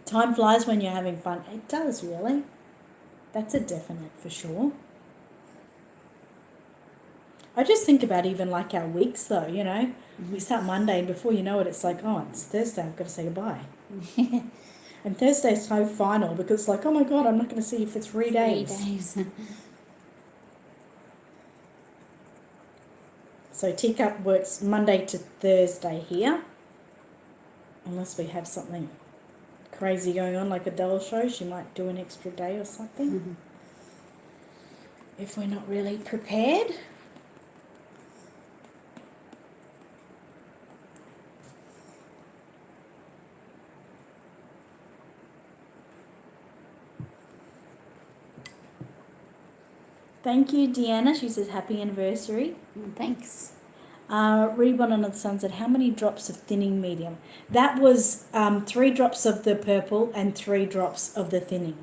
Time flies when you're having fun. It does, really. That's a definite for sure. I just think about even like our weeks though, you know. We start Monday and before you know it, it's like, oh, it's Thursday, I've got to say goodbye. And Thursday's so final because it's like, oh my God, I'm not going to see you for 3 days. 3 days. So Teacup works Monday to Thursday here. Unless we have something crazy going on like a doll show, she might do an extra day or something. If we're not really prepared. Thank you, Deanna. She says happy anniversary. Thanks. Reborn Under the Sun said, how many drops of thinning medium? That was 3 drops of the purple and 3 drops of the thinning.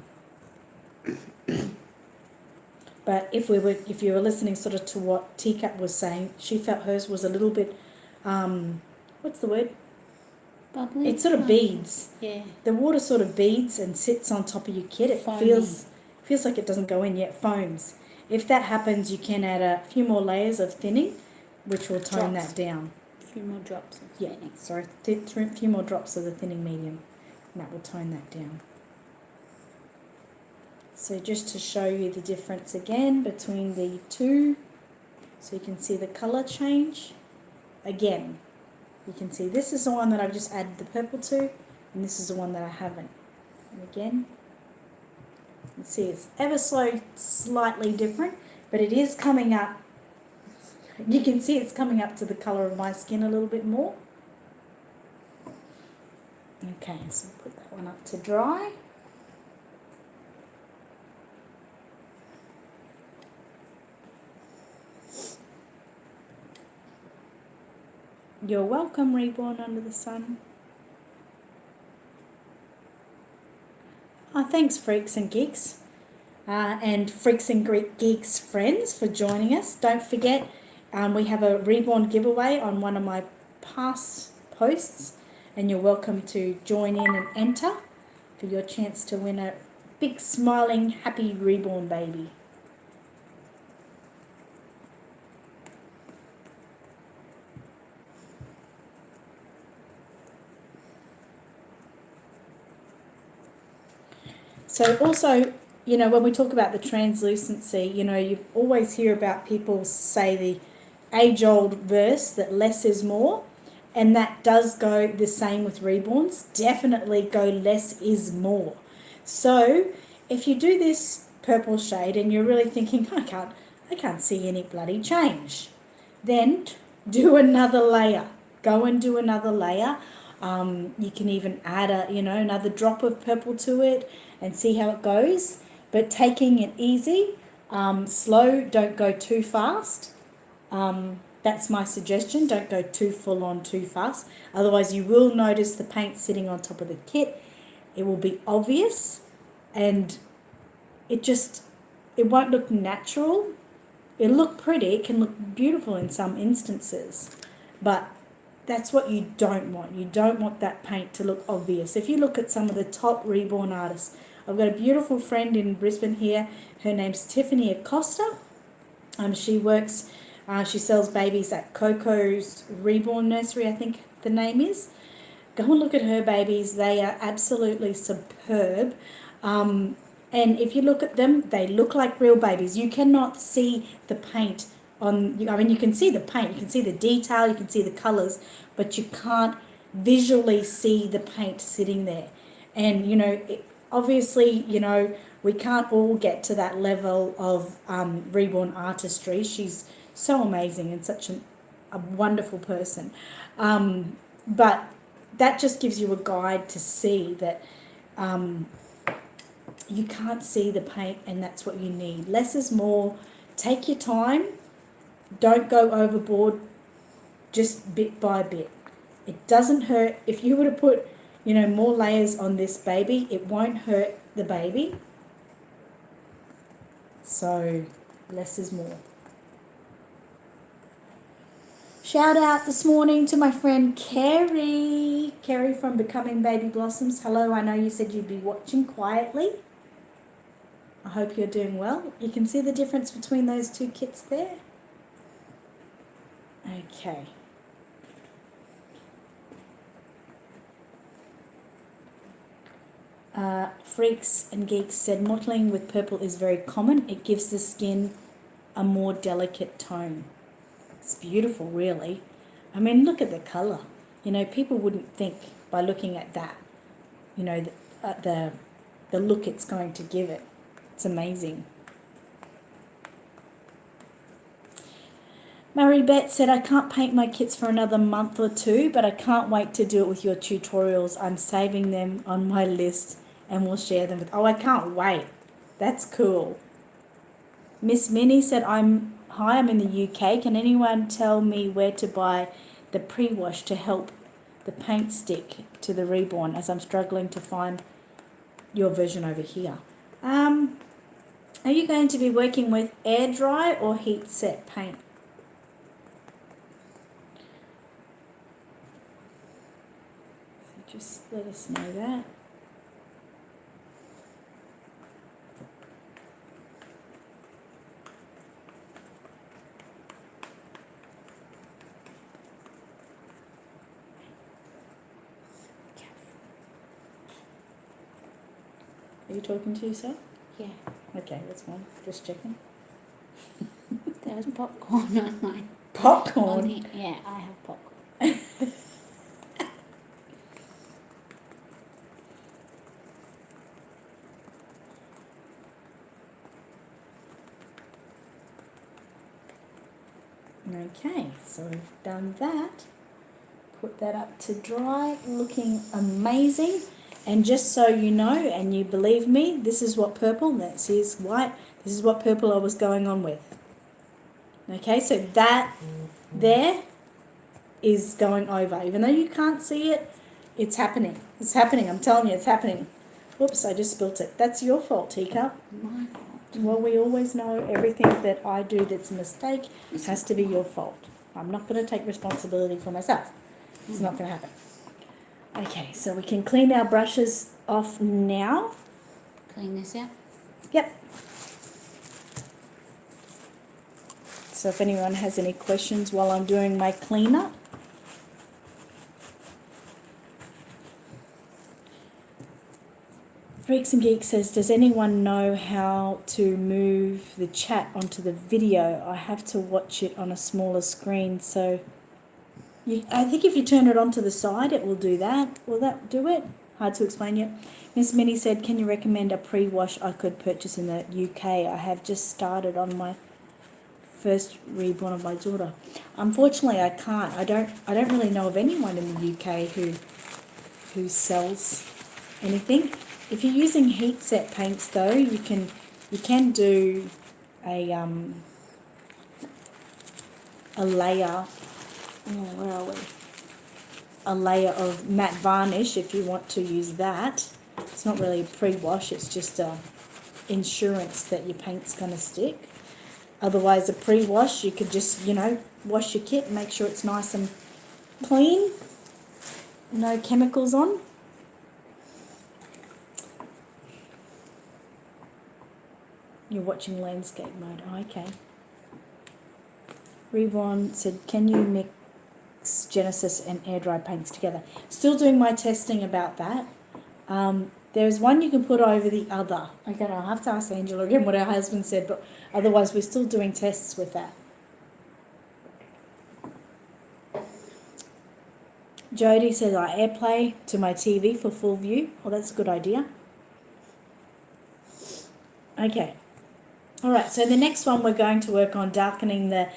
But if you were listening sort of to what Teacup was saying, she felt hers was a little bit, what's the word? Bubbly. It sort of beads. Yeah. The water sort of beads and sits on top of your kit. It Foamy. feels like it doesn't go in yet. Foams. If that happens, you can add a few more layers of thinning, which will tone Drops. that down. A few more drops of Yeah, thinning. sorry, a few more drops of the thinning medium, and that will tone that down. So just to show you the difference again between the two, so you can see the colour change. Again, you can see this is the one that I've just added the purple to, and this is the one that I haven't. And again, you can see it's ever so slightly different, but it is coming up. You can see it's coming up to the colour of my skin a little bit more. Okay, so put that one up to dry. You're welcome, Reborn Under the Sun. Thanks, Freaks and Geeks. And Freaks and Geeks friends for joining us. Don't forget, we have a Reborn giveaway on one of my past posts, and you're welcome to join in and enter for your chance to win a big, smiling, happy reborn baby. So also, you know, when we talk about the translucency, you know, you always hear about people say the age-old verse that less is more, and that does go the same with reborns. Definitely go less is more. So if you do this purple shade and you're really thinking, I can't see any bloody change, then do another layer. Go and do another layer. You can even add another drop of purple to it and see how it goes. But taking it easy, slow, don't go too fast. That's my suggestion. Don't go too full on too fast. Otherwise you will notice the paint sitting on top of the kit. It will be obvious and it won't look natural. It'll look pretty. It can look beautiful in some instances. But that's what you don't want. You don't want that paint to look obvious. If you look at some of the top reborn artists, I've got a beautiful friend in Brisbane here. Her name's Tiffany Acosta. She works, she sells babies at Coco's Reborn Nursery, I think the name is. Go and look at her babies. They are absolutely superb. And if you look at them, they look like real babies. You cannot see the paint you can see the paint, you can see the detail, you can see the colours, but you can't visually see the paint sitting there. And, obviously, we can't all get to that level of reborn artistry. She's so amazing and such a wonderful person. But that just gives you a guide to see that you can't see the paint, and that's what you need. Less is more. Take your time. Don't go overboard, just bit by bit. It doesn't hurt. If you were to put, more layers on this baby, it won't hurt the baby. So less is more. Shout out this morning to my friend Kerry. Kerry from Becoming Baby Blossoms. Hello, I know you said you'd be watching quietly. I hope you're doing well. You can see the difference between those two kits there. Okay. Freaks and Geeks said mottling with purple is very common. It gives the skin a more delicate tone. It's beautiful, really. I mean, look at the colour. People wouldn't think by looking at that, the look it's going to give it. It's amazing. Marie Beth said, I can't paint my kits for another month or two, but I can't wait to do it with your tutorials. I'm saving them on my list and we'll share them with... Oh, I can't wait. That's cool. Miss Minnie said, Hi, I'm in the UK. Can anyone tell me where to buy the pre-wash to help the paint stick to the Reborn, as I'm struggling to find your version over here? Are you going to be working with air dry or heat set paint? So just let us know that. Are you talking to yourself? Yeah. Okay, that's fine. Just checking. There's popcorn on mine. Popcorn? Yeah, I have popcorn. Okay, so we've done that. Put that up to dry, looking amazing. And just so you know, and you believe me, this is what purple, this is white, this is what purple I was going on with. Okay, so that there is going over. Even though you can't see it, it's happening. It's happening, I'm telling you, it's happening. Whoops, I just spilt it. That's your fault, Teacup. My fault. Well, we always know everything that I do that's a mistake has to be your fault. I'm not going to take responsibility for myself. It's not going to happen. Okay, so we can clean our brushes off now. Clean this out. Yep. So if anyone has any questions while I'm doing my cleanup. Freaks and Geeks says, does anyone know how to move the chat onto the video? I have to watch it on a smaller screen, so I think if you turn it onto the side, it will do that. Will that do it? Hard to explain yet. Miss Minnie said, can you recommend a pre-wash I could purchase in the UK? I have just started on my first reborn of my daughter. Unfortunately, I can't. I don't really know of anyone in the UK who sells anything. If you're using heat set paints though, you can do a layer. Where are we? A layer of matte varnish if you want to use that. It's not really a pre-wash, it's just a insurance that your paint's going to stick. Otherwise, a pre-wash, you could just, wash your kit and make sure it's nice and clean. No chemicals on. You're watching landscape mode. Oh, okay. Reborn said, can you mix Genesis and air dry paints together? Still doing my testing about that. There's one you can put over the other. Okay, I'll have to ask Angela again what her husband said, but otherwise we're still doing tests with that. Jody says, I AirPlay to my TV for full view. Oh, that's a good idea. Okay. All right, so the next one we're going to work on darkening the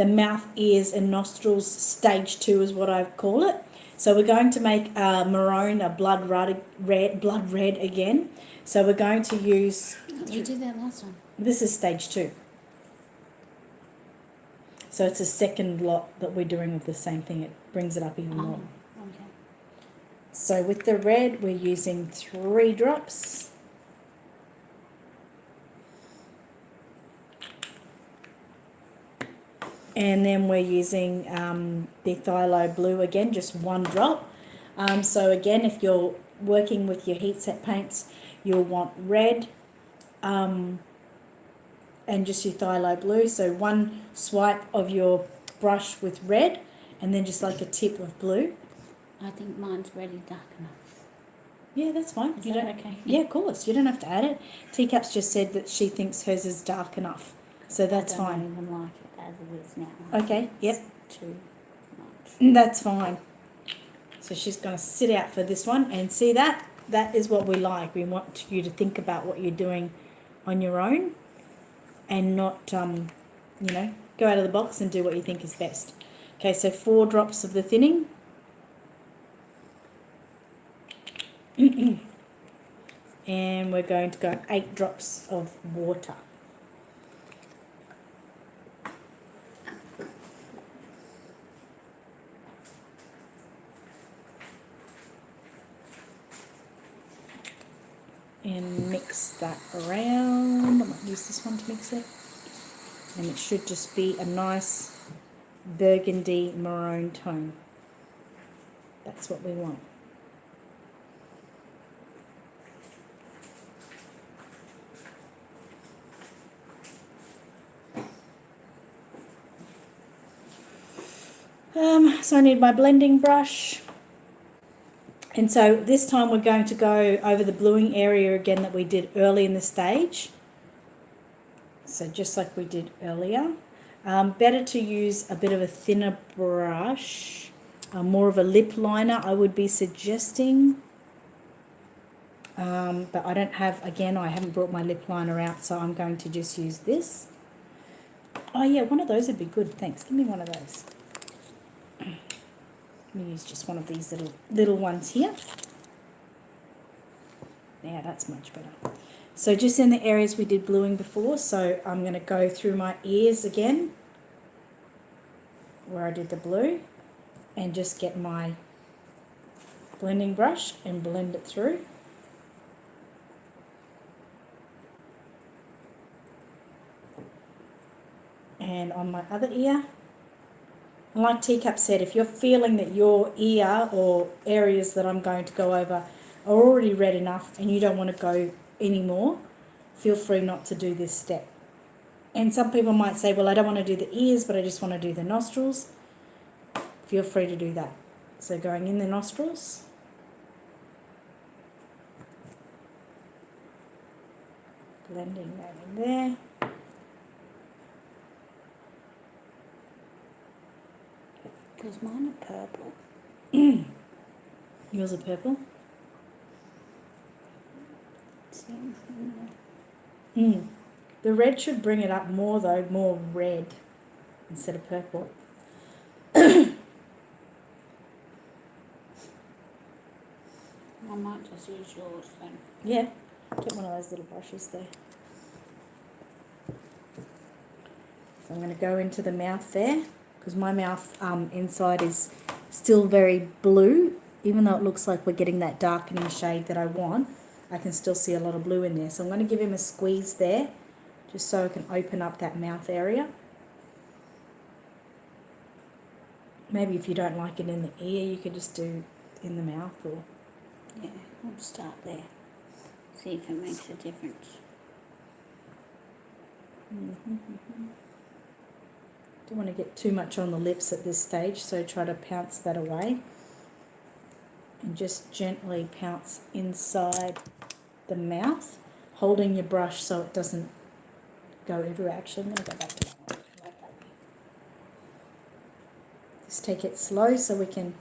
mouth, ears and nostrils. Stage 2 is what I call it. So we're going to make maroon a blood red again. So we're going to use, We did that last time. this is stage 2. So it's a second lot that we're doing of the same thing. It brings it up even more. Okay. So with the red, we're using 3 drops. And then we're using the Phthalo Blue again, just 1 drop. So again, if you're working with your heat set paints, you'll want red and just your Phthalo Blue. So 1 swipe of your brush with red and then just like a tip of blue. I think mine's really dark enough. Yeah, that's fine. Is You that don't, okay? yeah, of course. You don't have to add it. Teacups just said that she thinks hers is dark enough. So that's I fine. don't even like it as it is now. I Okay, think yep. it's too much. That's fine. So she's going to sit out for this one and see that. That is what we like. We want you to think about what you're doing on your own and not, you know, go out of the box and do what you think is best. Okay, so 4 drops of the thinning. And we're going to go 8 drops of water. And mix that around. I might use this one to mix it. And it should just be a nice burgundy maroon tone. That's what we want. So I need my blending brush. And so this time we're going to go over the bluing area again that we did early in the stage. So just like we did earlier. Better to use a bit of a thinner brush, more of a lip liner I would be suggesting. But I don't have, again, I haven't brought my lip liner out, so I'm going to just use this. Oh yeah, one of those would be good, thanks. Give me one of those. Let me use just one of these little ones here. Yeah, that's much better. So just in the areas we did bluing before, so I'm going to go through my ears again, where I did the blue, and just get my blending brush and blend it through. And on my other ear, and like Teacup said, if you're feeling that your ear or areas that I'm going to go over are already red enough and you don't want to go anymore, feel free not to do this step. And some people might say, well, I don't want to do the ears, but I just want to do the nostrils. Feel free to do that. So going in the nostrils. Blending that in there. Because mine are purple. Yours are purple? See anything there? The red should bring it up more though, more red instead of purple. I might just use yours then. Yeah, get one of those little brushes there. So I'm going to go into the mouth there, because my mouth inside is still very blue. Even though it looks like we're getting that darkening shade that I want, I can still see a lot of blue in there. So I'm going to give him a squeeze there, just so I can open up that mouth area. Maybe if you don't like it in the ear, you could just do in the mouth. Or Yeah, I'll start there. See if it makes a difference. don't want to get too much on the lips at this stage, so try to pounce that away. And just gently pounce inside the mouth, holding your brush so it doesn't go everywhere. Actually, I'm going to go back to that one. Like that. Just take it slow so we can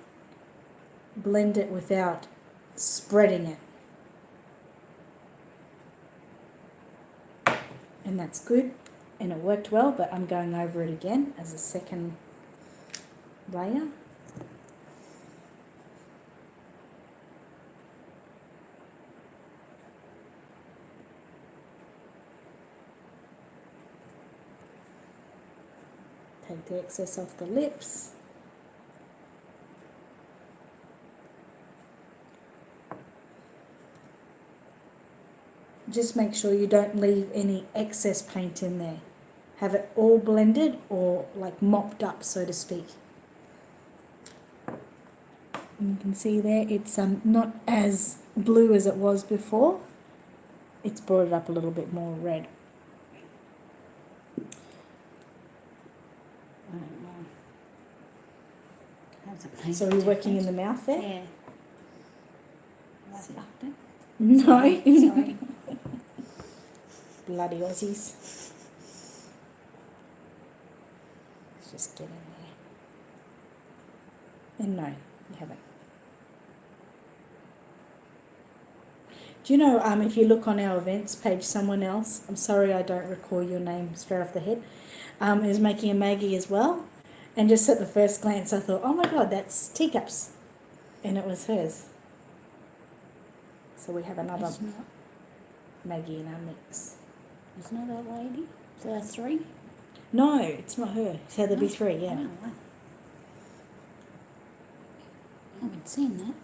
blend it without spreading it. And that's good, and it worked well, but I'm going over it again as a second layer. Take the excess off the lips. Just make sure you don't leave any excess paint in there. Have it all blended or like mopped up, so to speak. And you can see there it's not as blue as it was before. It's brought it up a little bit more red. I don't know. Hasn't made So a we're working in difference. the mouth there? Yeah. Have I fucked it? No. Sorry. Bloody Aussies. Let's just get in there. And no, you haven't. Do you know, if you look on our events page, someone else, I'm sorry I don't recall your name straight off the head, is making a Maggie as well. And just at the first glance I thought, oh my God, that's teacups. And it was hers. So we have another It's not, Maggie in our mix. it's not that lady. So that's 3? No, it's not her. So there'll be 3, yeah. Oh, wow. I haven't seen that.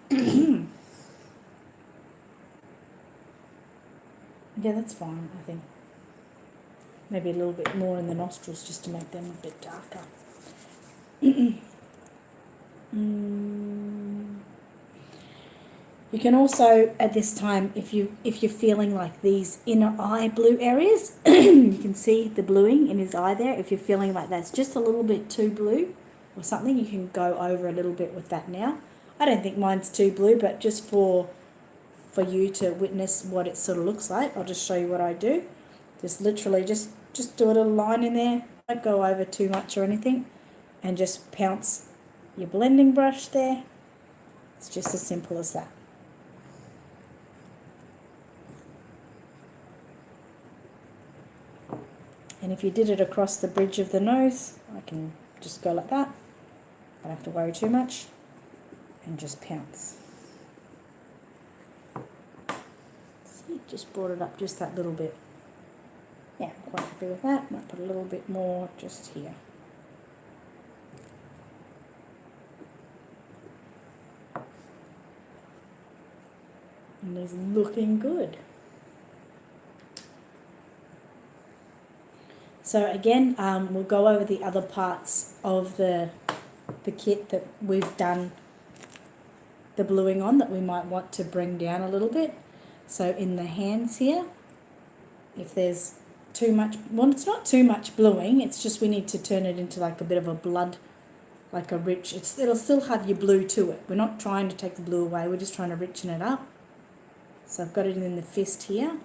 Yeah, that's fine, I think. Maybe a little bit more in the nostrils just to make them a bit darker. You can also, at this time, if you're feeling like these inner eye blue areas, you can see the bluing in his eye there. If you're feeling like that's just a little bit too blue or something, you can go over a little bit with that now. I don't think mine's too blue, but just for you to witness what it sort of looks like, I'll just show you what I do. Just literally just do a little line in there. Don't go over too much or anything, and just pounce your blending brush there. It's just as simple as that. And if you did it across the bridge of the nose, I can just go like that. I don't have to worry too much, and just pounce. See, just brought it up just that little bit. Yeah, I'm quite happy with that. Might put a little bit more just here. And it's looking good. So again, we'll go over the other parts of the kit that we've done the bluing on that we might want to bring down a little bit. So in the hands here, if there's too much, well, it's not too much bluing, it's just we need to turn it into like a bit of a blood, like a rich, it'll still have your blue to it. We're not trying to take the blue away, we're just trying to richen it up. So I've got it in the fist here.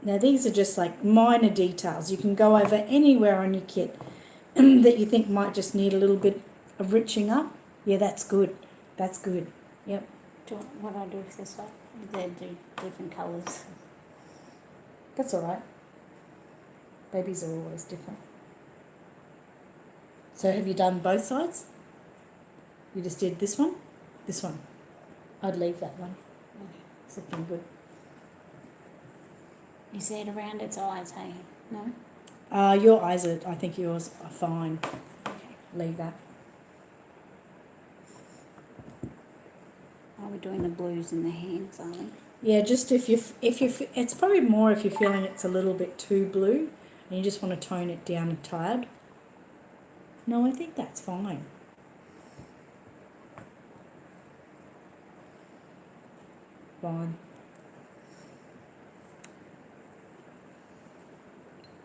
Now these are just like minor details. You can go over anywhere on your kit that you think might just need a little bit of riching up. Yeah, that's good. That's good. Yep. What do I do with this one? They do different colours. That's all right. Babies are always different. So have you done both sides? You just did this one? This one. I'd leave that one. It's looking good. You see it around its eyes, hey? No? Your eyes are, I think yours are fine. Okay. Leave that. Are we doing the blues in the hands, are we? Yeah, just if you it's probably more if you're feeling it's a little bit too blue and you just want to tone it down and tired. No, I think that's fine. Fine.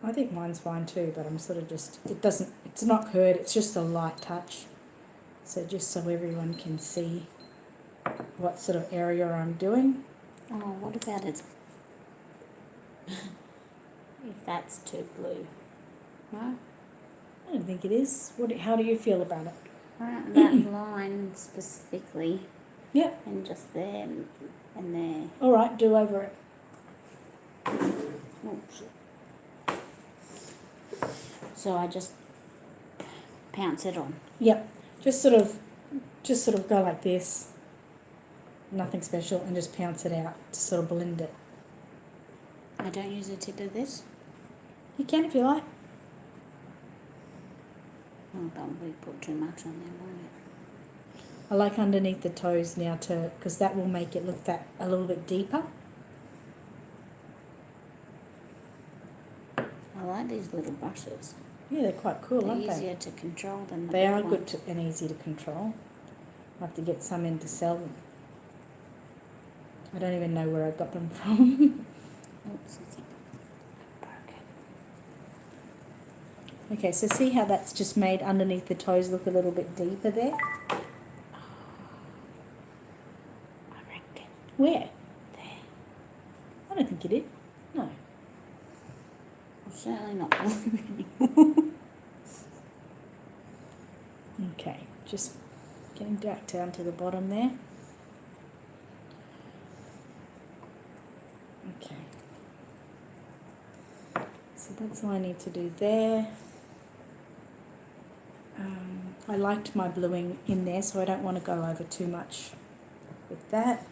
I think mine's fine too, but I'm sort of just, it's not hurt, it's just a light touch. So just so everyone can see what sort of area I'm doing. Oh, what about it? If that's too blue. No? I don't think it is. How do you feel about it? Around that line specifically. Yep. And just there and there. All right, do over it. Oh, shit. So I just pounce it on. Yep. Just sort of go like this. Nothing special, and just pounce it out to sort of blend it. I don't use the tip of this. You can if you like. Well, that'll be put too much on there, won't it? I like underneath the toes now too, because that will make it look that a little bit deeper. I like these little brushes. Yeah, they're quite cool, They're aren't they? easier to control than the They big are one. good to, and easy to control. I have to get some in to sell them. I don't even know where I got them from. Oops, I think I broke it. Okay, so see how that's just made underneath the toes look a little bit deeper there? I reckon. Where? There. I don't think you did. No. Well, certainly not blue anymore. Okay, just getting back down to the bottom there. Okay. So that's all I need to do there. I liked my bluing in there, so I don't want to go over too much with that.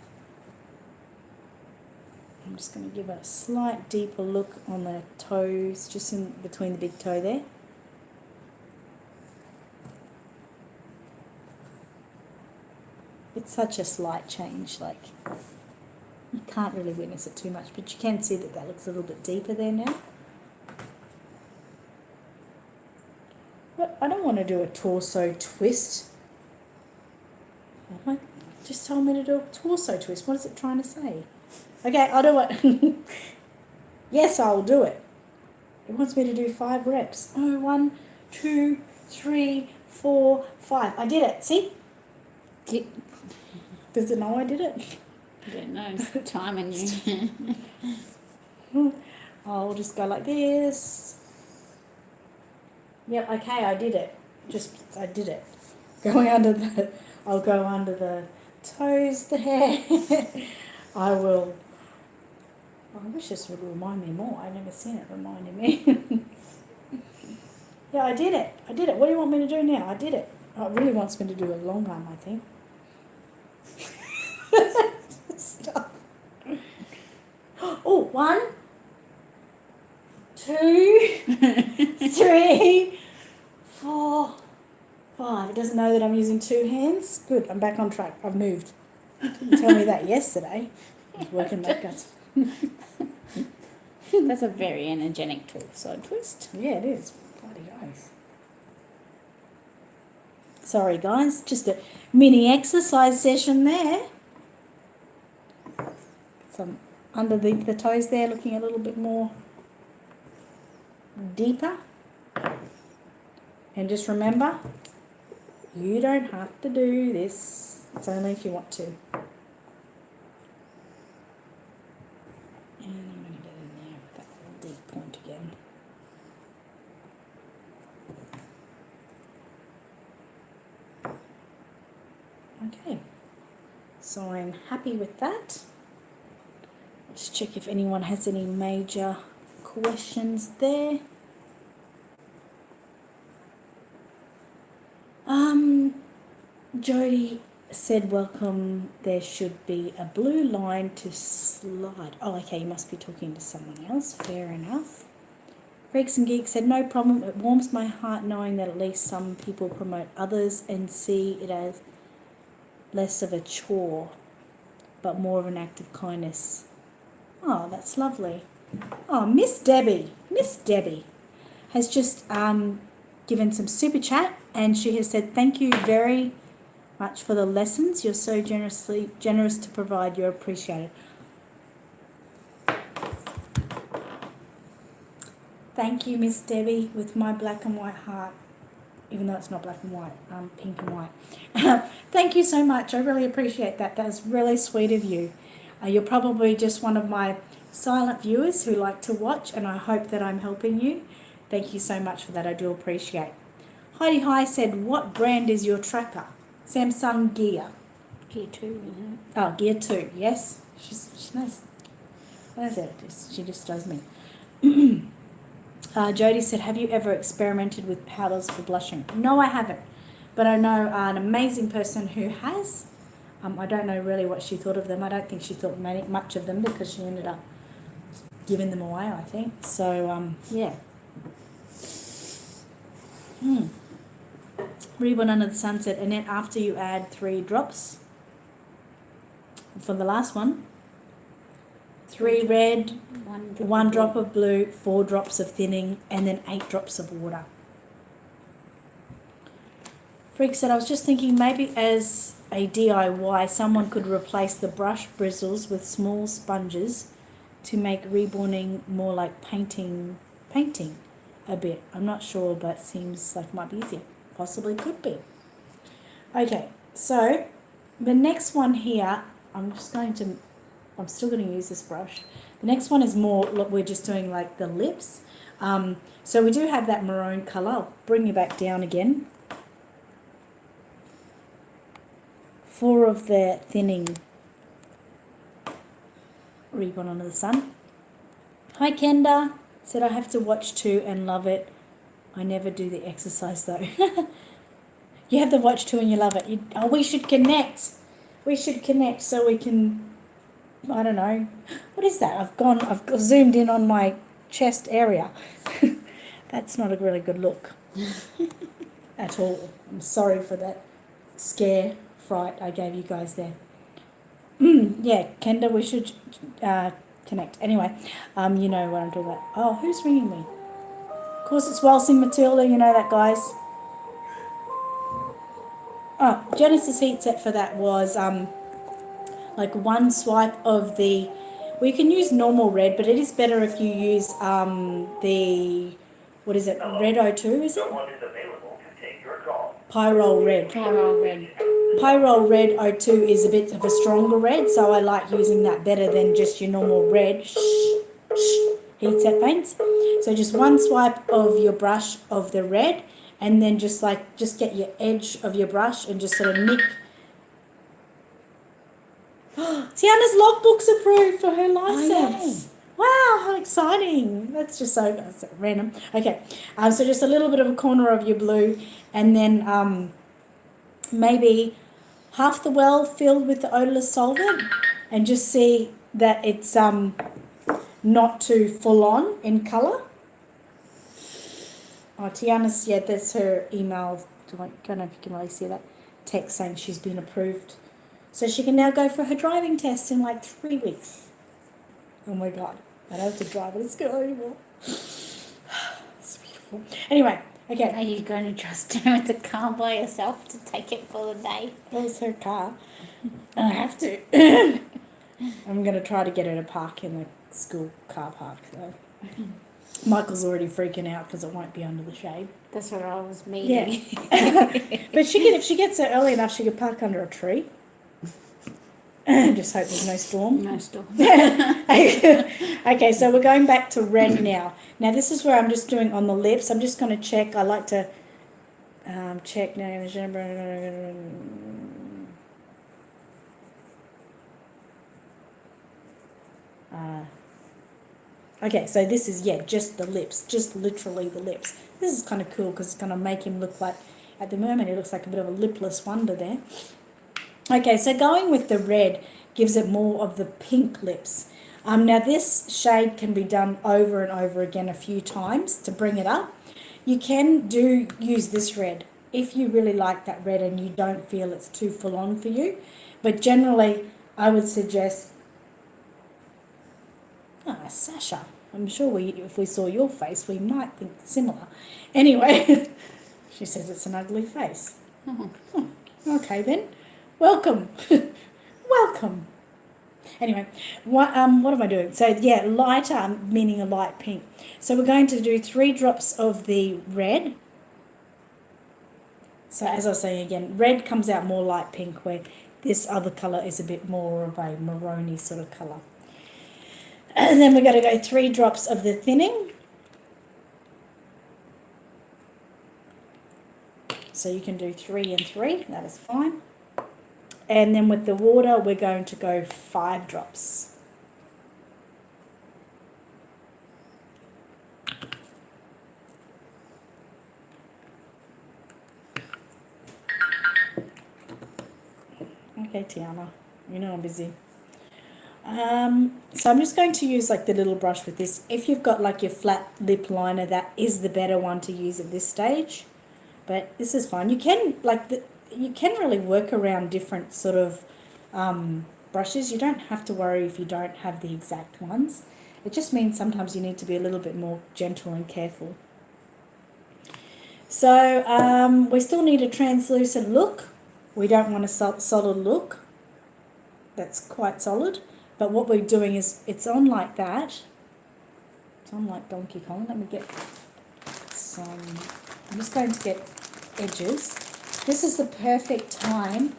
I'm just going to give a slight deeper look on the toes, just in between the big toe there. It's such a slight change, like you can't really witness it too much, but you can see that that looks a little bit deeper there now. But I don't want to do a torso twist. Oh, just told me to do a torso twist. What is it trying to say? Okay, I'll do it. Yes, I'll do it. It wants me to do 5 reps. Oh, 1, 2, 3, 4, 5. I did it. See? Does it know I did it? I don't know. Timing you. I'll just go like this. Yep, okay, I did it. I did it. I'll go under the toes there. I will. I wish this would remind me more. I've never seen it reminding me. Yeah, I did it. What do you want me to do now? I did it. Oh, it really wants me to do a long arm, I think. Stop. Oh, 1, 2, 3, 4, 5. It doesn't know that I'm using 2 hands. Good, I'm back on track. I've moved. Didn't tell me that yesterday. I was working my guts. That's a very energetic side twist. Yeah, it is. Bloody oath. Sorry, guys. Just a mini exercise session there. Some underneath the toes there, looking a little bit more deeper. And just remember, you don't have to do this. It's only if you want to. And I'm going to get in there with that little deep point again. Okay, so I'm happy with that. Let's check if anyone has any major questions there. Jody said, welcome, there should be a blue line to slide. Oh, okay, you must be talking to someone else. Fair enough. Freaks and Geeks said, no problem. It warms my heart knowing that at least some people promote others and see it as less of a chore, but more of an act of kindness. Oh, that's lovely. Oh, Miss Debbie has just given some super chat, and she has said, thank you very much for the lessons. You're so generous to provide. You're appreciated. Thank you, Miss Debbie, with my black and white heart, even though it's not black and white, pink and white. Thank you so much. I really appreciate that. That's really sweet of you. You're probably just one of my silent viewers who like to watch, and I hope that I'm helping you. Thank you so much for that. I do appreciate. Heidi High said, what brand is your tracker? Samsung Gear. Gear 2, isn't it? Oh, Gear 2, yes. She knows. I know that it is. She just does me. Jody said, have you ever experimented with powders for blushing? No, I haven't. But I know an amazing person who has. I don't know really what she thought of them. I don't think she thought much of them because she ended up giving them away, I think. So, yeah. Reborn Under the Sunset, and then after you add 3 drops for the last one, 3 red, 1 drop of blue, 4 drops of thinning, and then 8 drops of water. Freak said, I was just thinking maybe as a DIY, someone could replace the brush bristles with small sponges to make reborning more like painting a bit. I'm not sure, but seems like it might be easier. Possibly could be. Okay, so the next one here, I'm still going to use this brush. The next one is more, look, we're just doing like the lips. So we do have that maroon colour. I'll bring you back down again. 4 of the thinning Reborn Under the Sun. Hi Kenda, said I have to watch 2 and love it. I never do the exercise though. You have to watch 2 and you love it. We should connect. We should connect so we can, I don't know. What is that? I've zoomed in on my chest area. That's not a really good look at all. I'm sorry for that fright I gave you guys there. Yeah, Kenda, we should connect. Anyway, you know what I'm talking about. Oh, who's ringing me? Of course it's Walsing Matilda, you know that, guys. Oh, Genesis heat set for that was like 1 swipe of the, well, you can use normal red, but it is better if you use the, what is it, Red O2, is it? Someone is available to take your call. Pyrol Red. Pyrol Red O2 is a bit of a stronger red, so I like using that better than just your normal red heat set paints. So just 1 swipe of your brush of the red, and then just get your edge of your brush and just sort of nick. Tiana's logbook's approved for her license. Wow, how exciting. That's just that's random. Okay, so just a little bit of a corner of your blue, and then maybe half the well filled with the odorless solvent, and just see that it's not too full on in colour. Oh, Tiana's, yeah, that's her email. I don't know if you can really see that text saying she's been approved. So she can now go for her driving test in like 3 weeks. Oh my God, I don't have to drive in school anymore. It's beautiful. Anyway, okay. Are you going to trust her with the car by yourself to take it for the day? That was her car. I have to. I'm going to try to get her to park in the school car park though. Michael's already freaking out because it won't be under the shade. That's what I was meaning. Yeah. But if she gets there early enough, she could park under a tree. Just hope there's no storm. No storm. Okay, so we're going back to red now. Now this is where I'm just doing on the lips. I'm just going to check. I like to check now. Okay, so this is, just the lips, just literally the lips. This is kind of cool because it's going to make him look like, at the moment, he looks like a bit of a lipless wonder there. Okay, so going with the red gives it more of the pink lips. Now this shade can be done over and over again a few times to bring it up. You can use this red if you really like that red and you don't feel it's too full on for you. But generally, I would suggest Sasha. I'm sure if we saw your face, we might think similar. Anyway, she says it's an ugly face. Okay then, welcome, welcome. Anyway, what am I doing? So yeah, lighter, meaning a light pink. So we're going to do 3 drops of the red. So as I was saying again, red comes out more light pink, where this other colour is a bit more of a maroony sort of colour. And then we're going to go 3 drops of the thinning. So you can do 3 and 3, that is fine. And then with the water, we're going to go 5 drops. Okay, Tiana, you know I'm busy. So I'm just going to use like the little brush with this. If you've got like your flat lip liner, that is the better one to use at this stage. But this is fine. You can you can really work around different sort of brushes. You don't have to worry if you don't have the exact ones. It just means sometimes you need to be a little bit more gentle and careful. So we still need a translucent look. We don't want a solid look. That's quite solid. But what we're doing is it's on like that. It's on like Donkey Kong. Let me get some. I'm just going to get edges. This is the perfect time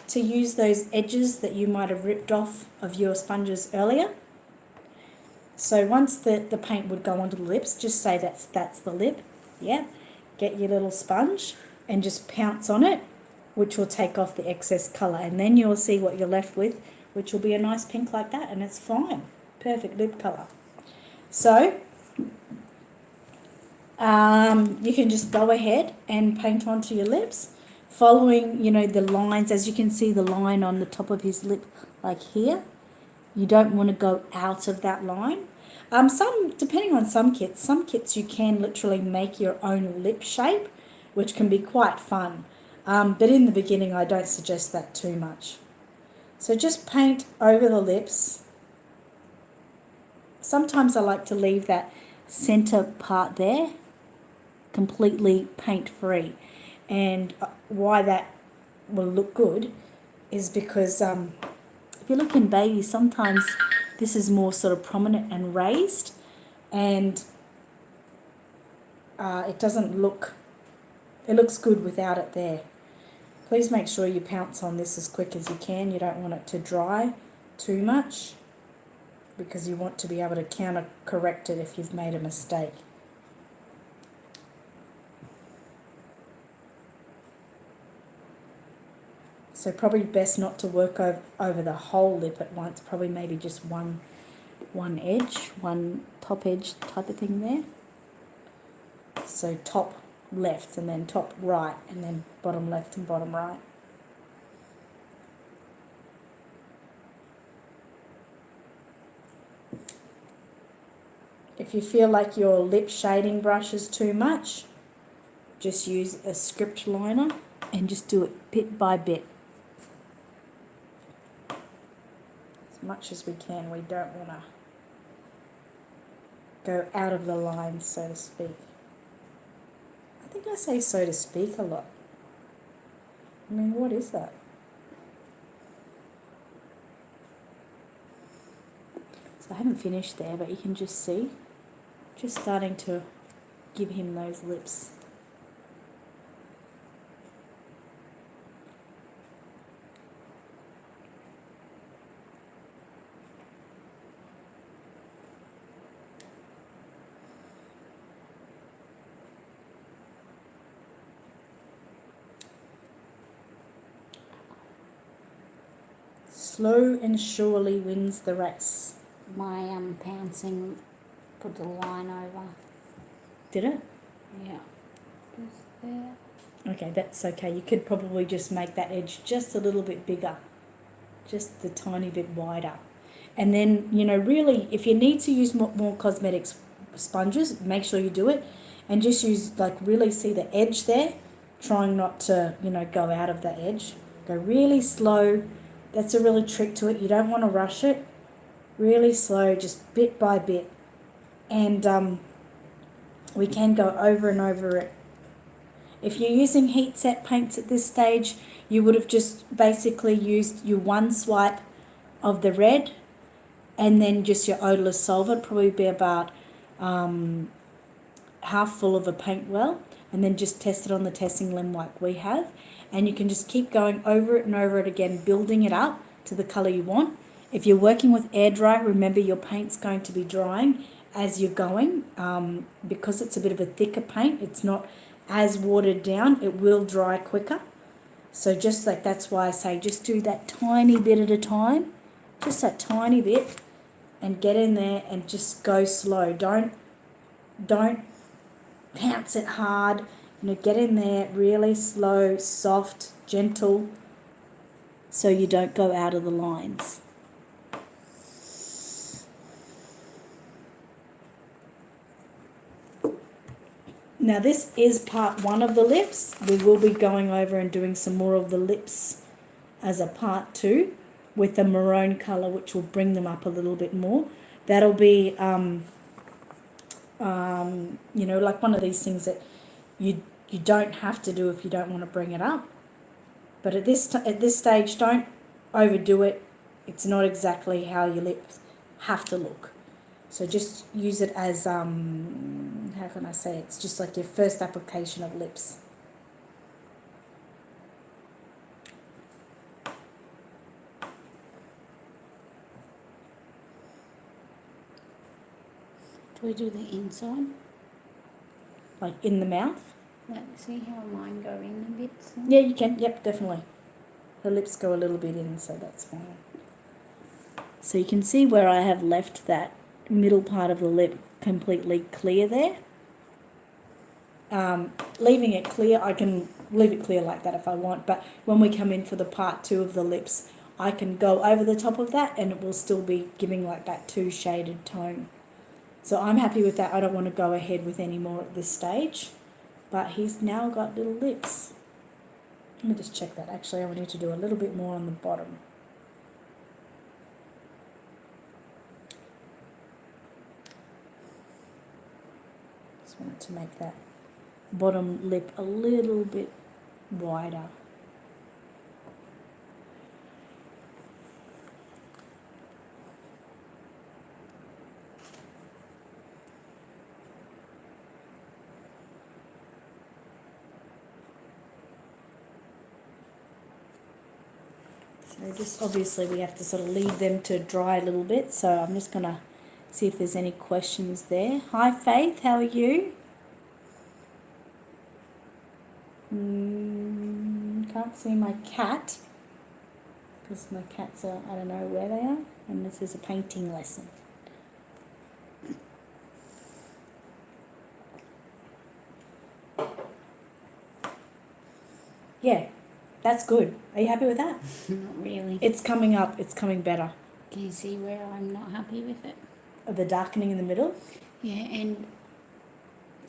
to use those edges that you might have ripped off of your sponges earlier. So once the paint would go onto the lips, just say that's the lip. Yeah. Get your little sponge and just pounce on it, which will take off the excess colour. And then you'll see what you're left with, which will be a nice pink like that, and it's fine. Perfect lip colour. So you can just go ahead and paint onto your lips, following, the lines. As you can see, the line on the top of his lip, like here. You don't want to go out of that line. Depending on some kits you can literally make your own lip shape, which can be quite fun. But in the beginning, I don't suggest that too much. So just paint over the lips. Sometimes I like to leave that center part there completely paint free. And why that will look good is because if you look in babies, sometimes this is more sort of prominent and raised, and it doesn't look, it looks good without it there. Please make sure you pounce on this as quick as you can. You don't want it to dry too much because you want to be able to counter correct it if you've made a mistake. So probably best not to work over the whole lip at once, probably maybe just one edge, one top edge type of thing there. So top left and then top right and then bottom left and bottom right. If you feel like your lip shading brush is too much, just use a script liner and just do it bit by bit. As much as we can. We don't want to go out of the line, so to speak. I think I say so to speak a lot. I mean, what is that? So I haven't finished there, but you can just see, just starting to give him those lips. Slow and surely wins the race. My pouncing put the line over. Did it? Yeah. Just there. Okay, that's okay. You could probably just make that edge just a little bit bigger, just the tiny bit wider. And then, really, if you need to use more cosmetic sponges, make sure you do it. And just use, really see the edge there, trying not to, go out of the edge. Go really slow. That's a really trick to it. You don't want to rush it. Really slow, just bit by bit. And we can go over and over it. If you're using heat set paints at this stage, you would have just basically used your one swipe of the red and then just your odorless solvent, probably be about half full of a paint well, and then just test it on the testing limb like we have. And you can just keep going over it and over it again, building it up to the colour you want. If you're working with air dry, remember your paint's going to be drying as you're going. Because it's a bit of a thicker paint, it's not as watered down, it will dry quicker. So just that's why I say just do that tiny bit at a time, just that tiny bit, and get in there and just go slow. Don't pounce it hard. Get in there really slow, soft, gentle, so you don't go out of the lines. Now this is part 1 of the lips. We will be going over and doing some more of the lips as a part 2 with the maroon colour, which will bring them up a little bit more. That'll be, you know, like one of these things that you don't have to do if you don't want to bring it up. But at this stage, don't overdo it. It's not exactly how your lips have to look. So just use it as, how can I say, it's just like your first application of lips. Do we do the inside? Like in the mouth. Like, see how mine go in a bit? So? Yeah, you can. Yep, definitely. The lips go a little bit in, so that's fine. So you can see where I have left that middle part of the lip completely clear there. Leaving it clear, I can leave it clear like that if I want, but when we come in for the part 2 of the lips, I can go over the top of that and it will still be giving like that 2 shaded tone. So I'm happy with that. I don't want to go ahead with any more at this stage, but he's now got little lips. Let me just check that. Actually, I need to do a little bit more on the bottom. Just wanted to make that bottom lip a little bit wider. So just obviously we have to sort of leave them to dry a little bit. So I'm just going to see if there's any questions there. Hi Faith, how are you? Can't see my cat because my cats are, I don't know where they are, and this is a painting lesson. Yeah, that's good. Are you happy with that? Not really. It's coming up, it's coming better. Can you see where I'm not happy with it? The darkening in the middle? Yeah, and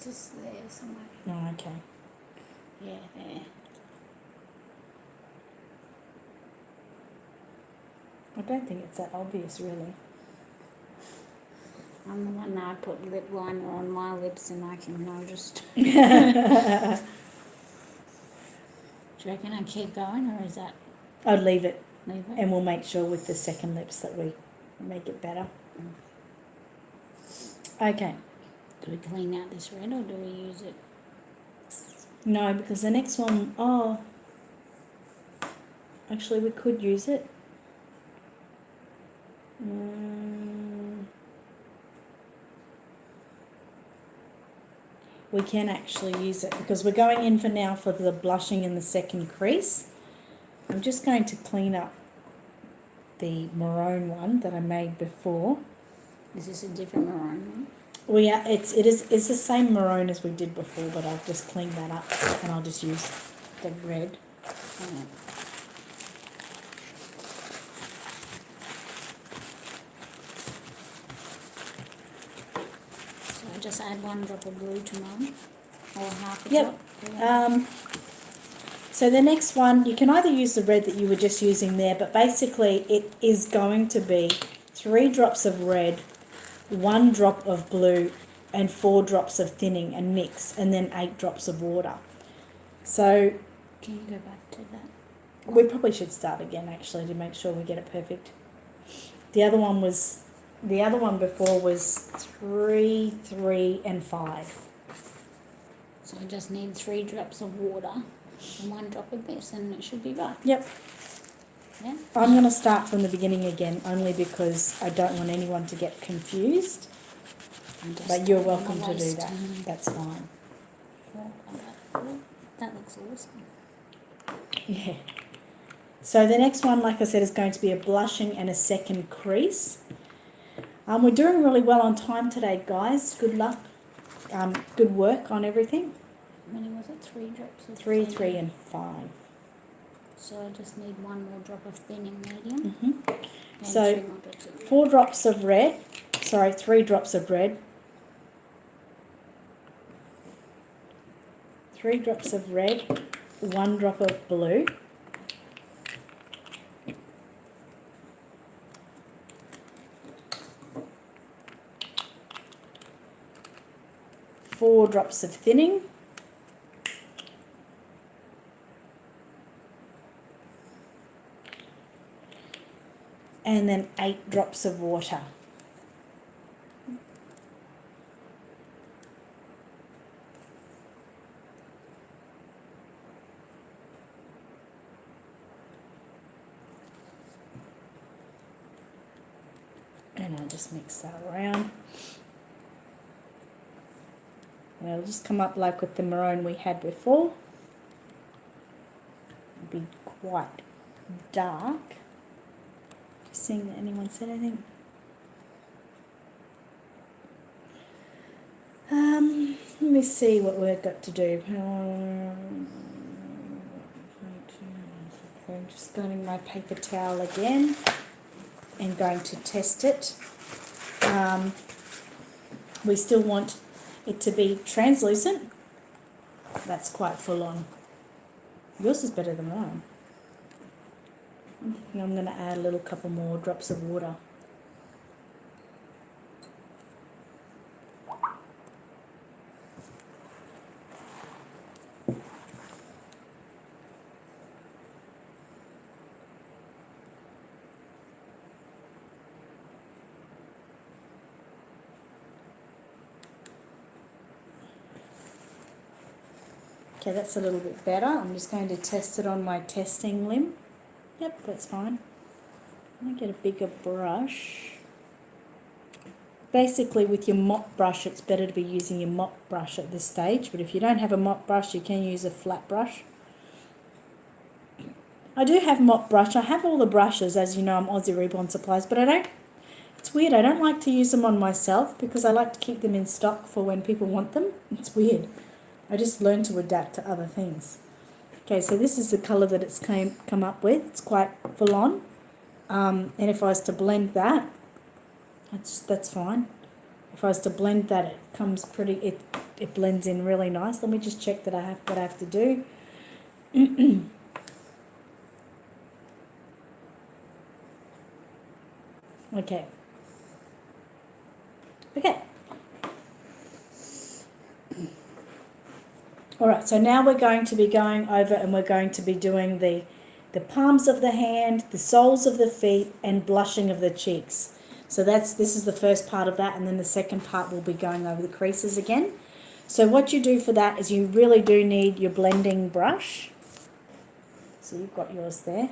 just there somewhere. Oh, okay. Yeah, there. I don't think it's that obvious, really. I'm the one that I put lip liner on my lips and I can notice. Do you reckon I keep going or is that I'd leave it, leave it? and we'll make sure with the second lips that we make it better. Okay. Do we clean out this red or do we use it? No, because the next one, oh, actually we could use it. We can actually use it because we're going in for now for the blushing in the second crease. I'm just going to clean up the maroon one that I made before. Is this a different maroon It's the same maroon as we did before, but I'll just clean that up and I'll just use the red. one? So I just add 1 drop of blue to mine, or half a Yep. drop. So the next one, you can either use the red that you were just using there, but basically it is going to be 3 drops of red, 1 drop of blue, and 4 drops of thinning and mix, and then 8 drops of water. So Can you go back to that? we probably should start again actually to make sure we get it perfect. The other one before was 3, 3, and 5. So I just need 3 drops of water and 1 drop of this and it should be right. Yep. Yeah? I'm going to start from the beginning again, only because I don't want anyone to get confused. I'm just But you're don't wanna welcome to do waste that. time. That's fine. That looks awesome. Yeah. So the next one, like I said, is going to be a blushing and a second crease. We're doing really well on time today, guys. Good luck. Good work on everything. How many was it? 3 drops of 3, thinning. 3, and 5. So I just need 1 more drop of thinning medium. Mm-hmm. And So, 3 more drops of 4 drops of red. Sorry, 3 drops of red. 3 drops of red, 1 drop of blue. Four drops of thinning. And then 8 drops of water. And I'll just mix that around. And it'll just come up like with the maroon we had before. It'll be quite dark. Seeing that anyone said anything? Let me see what we've got to do. I'm just getting my paper towel again and going to test it. We still want it to be translucent. That's quite full on. Yours is better than mine. I'm going to add a little couple more drops of water. Okay, that's a little bit better. I'm just going to test it on my testing limb. Yep, that's fine. I'm going to get a bigger brush. Basically, with your mop brush, it's better to be using your mop brush at this stage. But if you don't have a mop brush, you can use a flat brush. I do have mop brush. I have all the brushes, as you know, I'm Aussie Reborn Supplies. But I don't, it's weird, I don't like to use them on myself because I like to keep them in stock for when people want them. It's weird. I just learned to adapt to other things. Okay, so this is the colour that it's come up with. It's quite full on. And if I was to blend that, that's fine. If I was to blend that, it comes pretty, it blends in really nice. Let me just check that I have what I have to do. Okay. Okay. All right, so now we're going to be going over and we're going to be doing the palms of the hand, the soles of the feet, and blushing of the cheeks. So this is the first part of that, and then the second part will be going over the creases again. So what you do for that is you really do need your blending brush. So you've got yours there.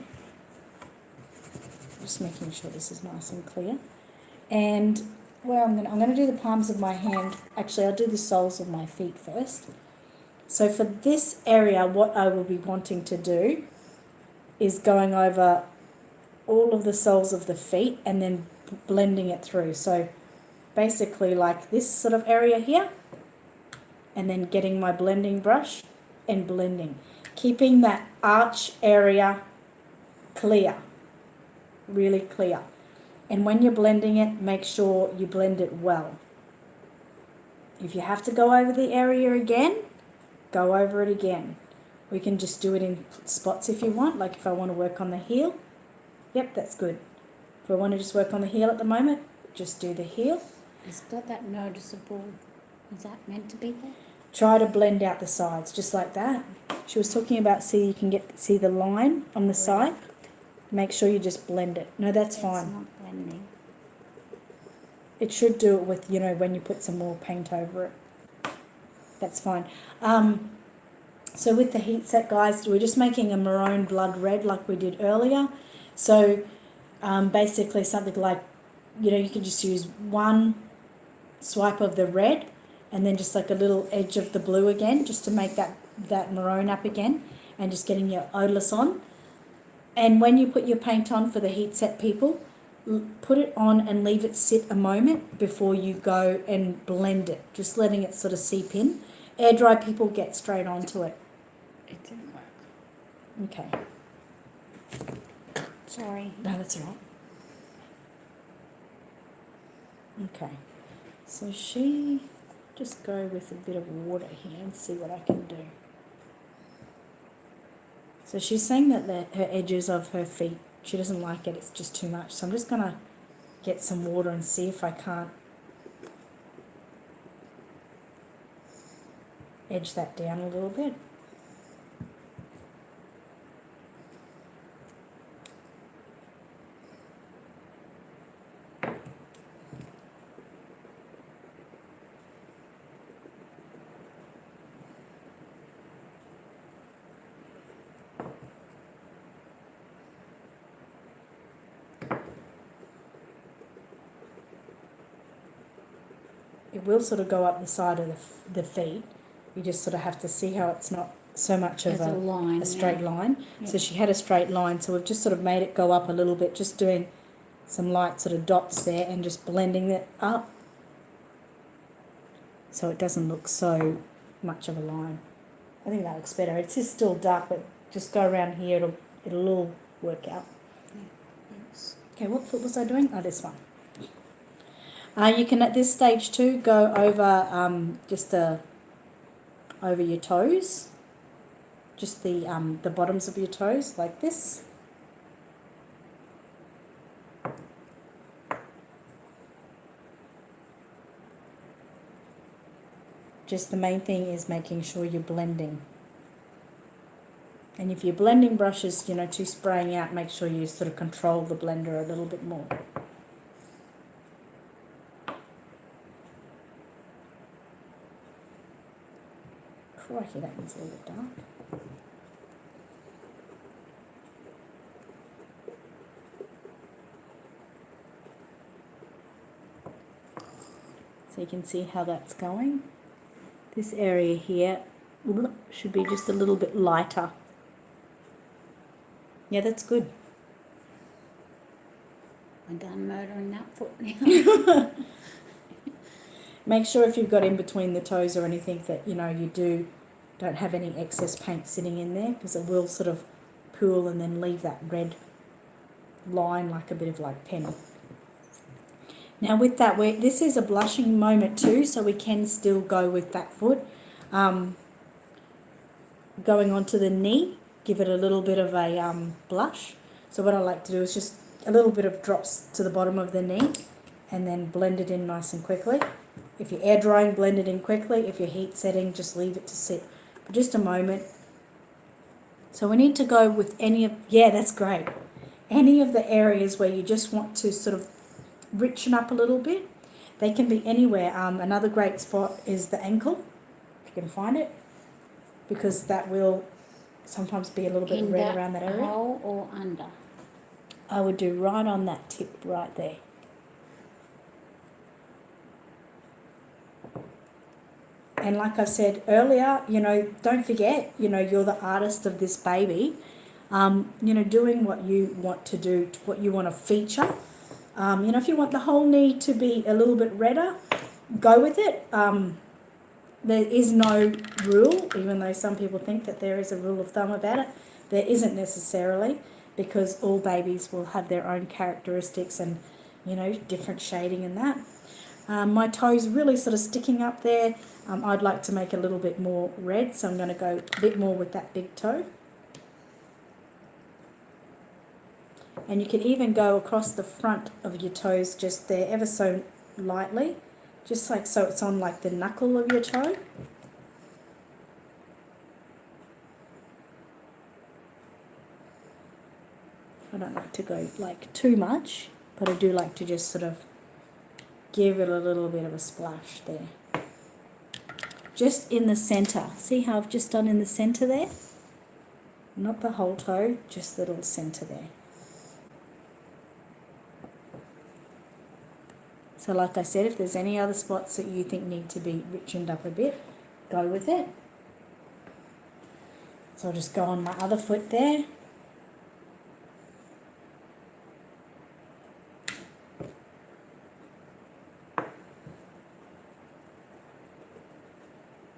Just making sure this is nice and clear. And where I'm going to do the palms of my hand. Actually, I'll do the soles of my feet first. So for this area, what I will be wanting to do is going over all of the soles of the feet and then blending it through. So basically like this sort of area here, and then getting my blending brush and blending. Keeping that arch area clear, really clear. And when you're blending it, make sure you blend it well. If you have to go over the area again, go over it again. We can just do it in spots if you want, like if I want to work on the heel. Yep, that's good. If I want to just work on the heel at the moment, just do the heel. Is that noticeable? Is that meant to be there? Try to blend out the sides, just like that. She was talking about, see, you can see the line on the side. Make sure you just blend it. No, that's fine. It's not blending. It should do it with, you know, when you put some more paint over it. That's fine. So with the heat set, guys, we're just making a maroon blood red like we did earlier. So basically something like, you know, you can just use one swipe of the red and then just like a little edge of the blue again, just to make that maroon up again, and just getting your odorless on. And when you put your paint on for the heat set people, put it on and leave it sit a moment before you go and blend it, just letting it sort of seep in. Air dry people get straight onto it. It didn't work. Okay. Sorry. No, that's all right. Okay. So just go with a bit of water here and see what I can do. So she's saying that her edges of her feet, she doesn't like it, it's just too much. So I'm just going to get some water and see if I can't edge that down a little bit. It will sort of go up the side of the feet. You just sort of have to see how it's not so much of As a line, a straight yeah. line. Yeah. So she had a straight line, so we've just sort of made it go up a little bit, just doing some light sort of dots there and just blending it up so it doesn't look so much of a line. I think that looks better. It's just still dark, but just go around here, it'll all work out. Thanks. Okay, what foot was I doing? Oh, this one. You can at this stage too go over over your toes, just the bottoms of your toes like this. Just the main thing is making sure you're blending. And if your blending brush is, too spraying out, make sure you sort of control the blender a little bit more. Crikey, that one's a little bit dark. So you can see how that's going. This area here should be just a little bit lighter. Yeah, that's good. I'm done murdering that foot now. Make sure if you've got in between the toes or anything that, don't have any excess paint sitting in there, because it will sort of pool and then leave that red line like a bit of like pen. Now with that, this is a blushing moment too, so we can still go with that foot. Going onto the knee, give it a little bit of a blush. So what I like to do is just a little bit of drops to the bottom of the knee and then blend it in nice and quickly. If you're air drying, blend it in quickly. If you're heat setting, just leave it to sit for just a moment. So we need to go with that's great. Any of the areas where you just want to sort of richen up a little bit. They can be anywhere. Another great spot is the ankle, if you can find it, because that will sometimes be a little bit red around that area. Hole or under? I would do right on that tip right there. And like I said earlier, don't forget, you're the artist of this baby. Doing what you want to do, what you want to feature. If you want the whole knee to be a little bit redder, go with it. There is no rule, even though some people think that there is a rule of thumb about it. There isn't necessarily, because all babies will have their own characteristics and, different shading and that. My toe's really sort of sticking up there. I'd like to make a little bit more red, so I'm going to go a bit more with that big toe. And you can even go across the front of your toes just there ever so lightly, just like so it's on like the knuckle of your toe. I don't like to go like too much, but I do like to just sort of give it a little bit of a splash there. Just in the centre. See how I've just done in the centre there? Not the whole toe, just the little centre there. So like I said, if there's any other spots that you think need to be richened up a bit, go with it. So I'll just go on my other foot there.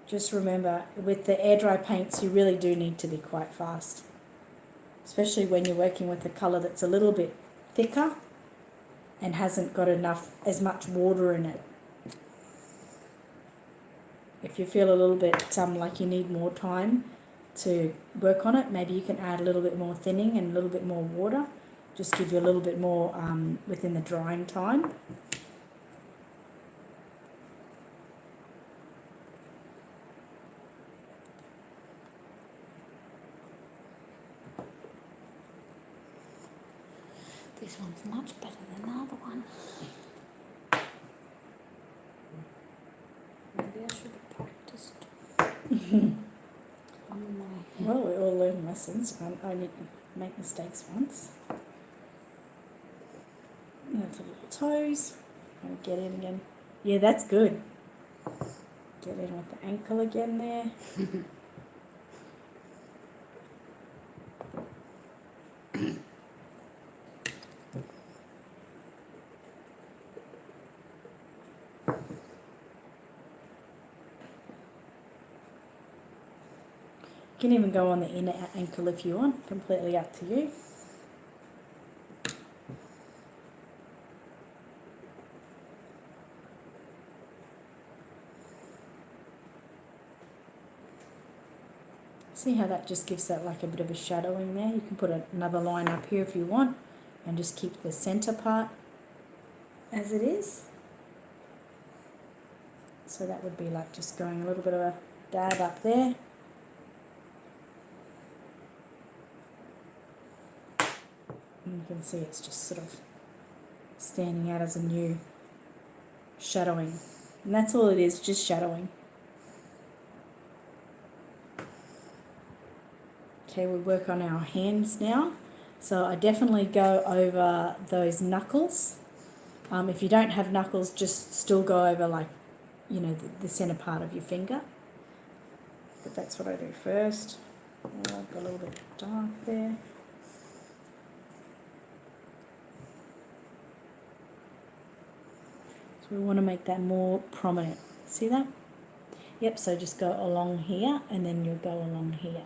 Just remember, with the air dry paints, you really do need to be quite fast, especially when you're working with a colour that's a little bit thicker and hasn't got as much water in it. If you feel a little bit like you need more time, to work on it. Maybe you can add a little bit more thinning and a little bit more water, just give you a little bit more within the drying time. This one's much better than the other one. Maybe I should have practiced on my... Well, we all learn lessons. I only make mistakes once. Now for little toes. And get in again. Yeah, that's good. Get in with the ankle again there. You can even go on the inner ankle if you want, completely up to you. See how that just gives that like a bit of a shadowing there? You can put another line up here if you want and just keep the centre part as it is. So that would be like just going a little bit of a dab up there. And you can see it's just sort of standing out as a new shadowing. And that's all it is, just shadowing. Okay, we work on our hands now. So I definitely go over those knuckles. If you don't have knuckles, just still go over like, you know, the centre part of your finger. But that's what I do first. Oh, I've got a little bit dark there. So we want to make that more prominent. See that? Yep, so just go along here and then you'll go along here.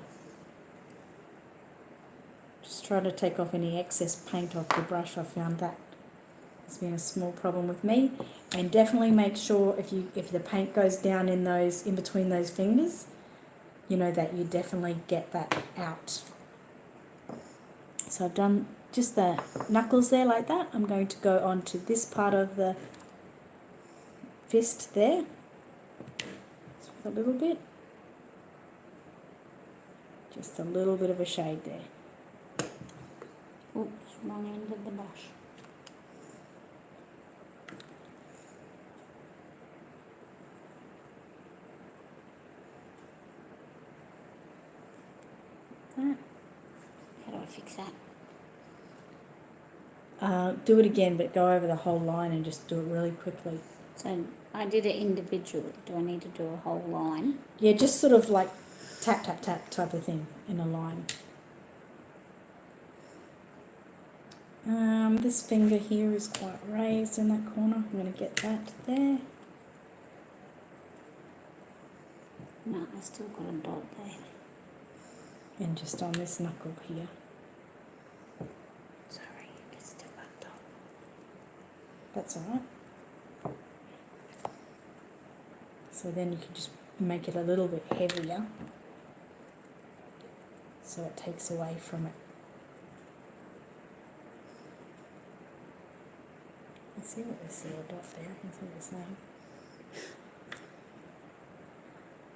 Just try to take off any excess paint off your brush. I found that has been a small problem with me. And definitely make sure if the paint goes down in between those fingers, you know that you definitely get that out. So I've done just the knuckles there like that. I'm going to go on to this part of the fist there, just with a little bit, just a little bit of a shade there. Oops, wrong end of the brush. That. How do I fix that? Do it again, but go over the whole line and just do it really quickly. So I did it individually. Do I need to do a whole line? Yeah, just sort of like tap, tap, tap type of thing in a line. This finger here is quite raised in that corner. I'm going to get that there. No, I still got a dot there. And just on this knuckle here. Sorry, it's still a dot. That's alright. So then you can just make it a little bit heavier so it takes away from it. You see what this little dot there? I can see his name.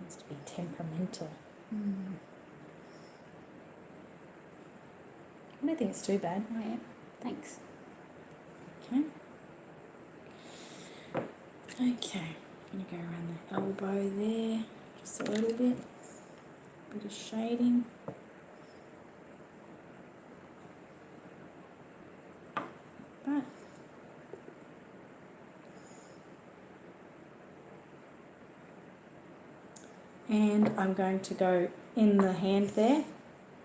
Needs to be temperamental. I don't think it's too bad. Oh yeah, thanks. Okay. Okay. I'm going to go around the elbow there, just a little bit. Bit of shading. That. And I'm going to go in the hand there,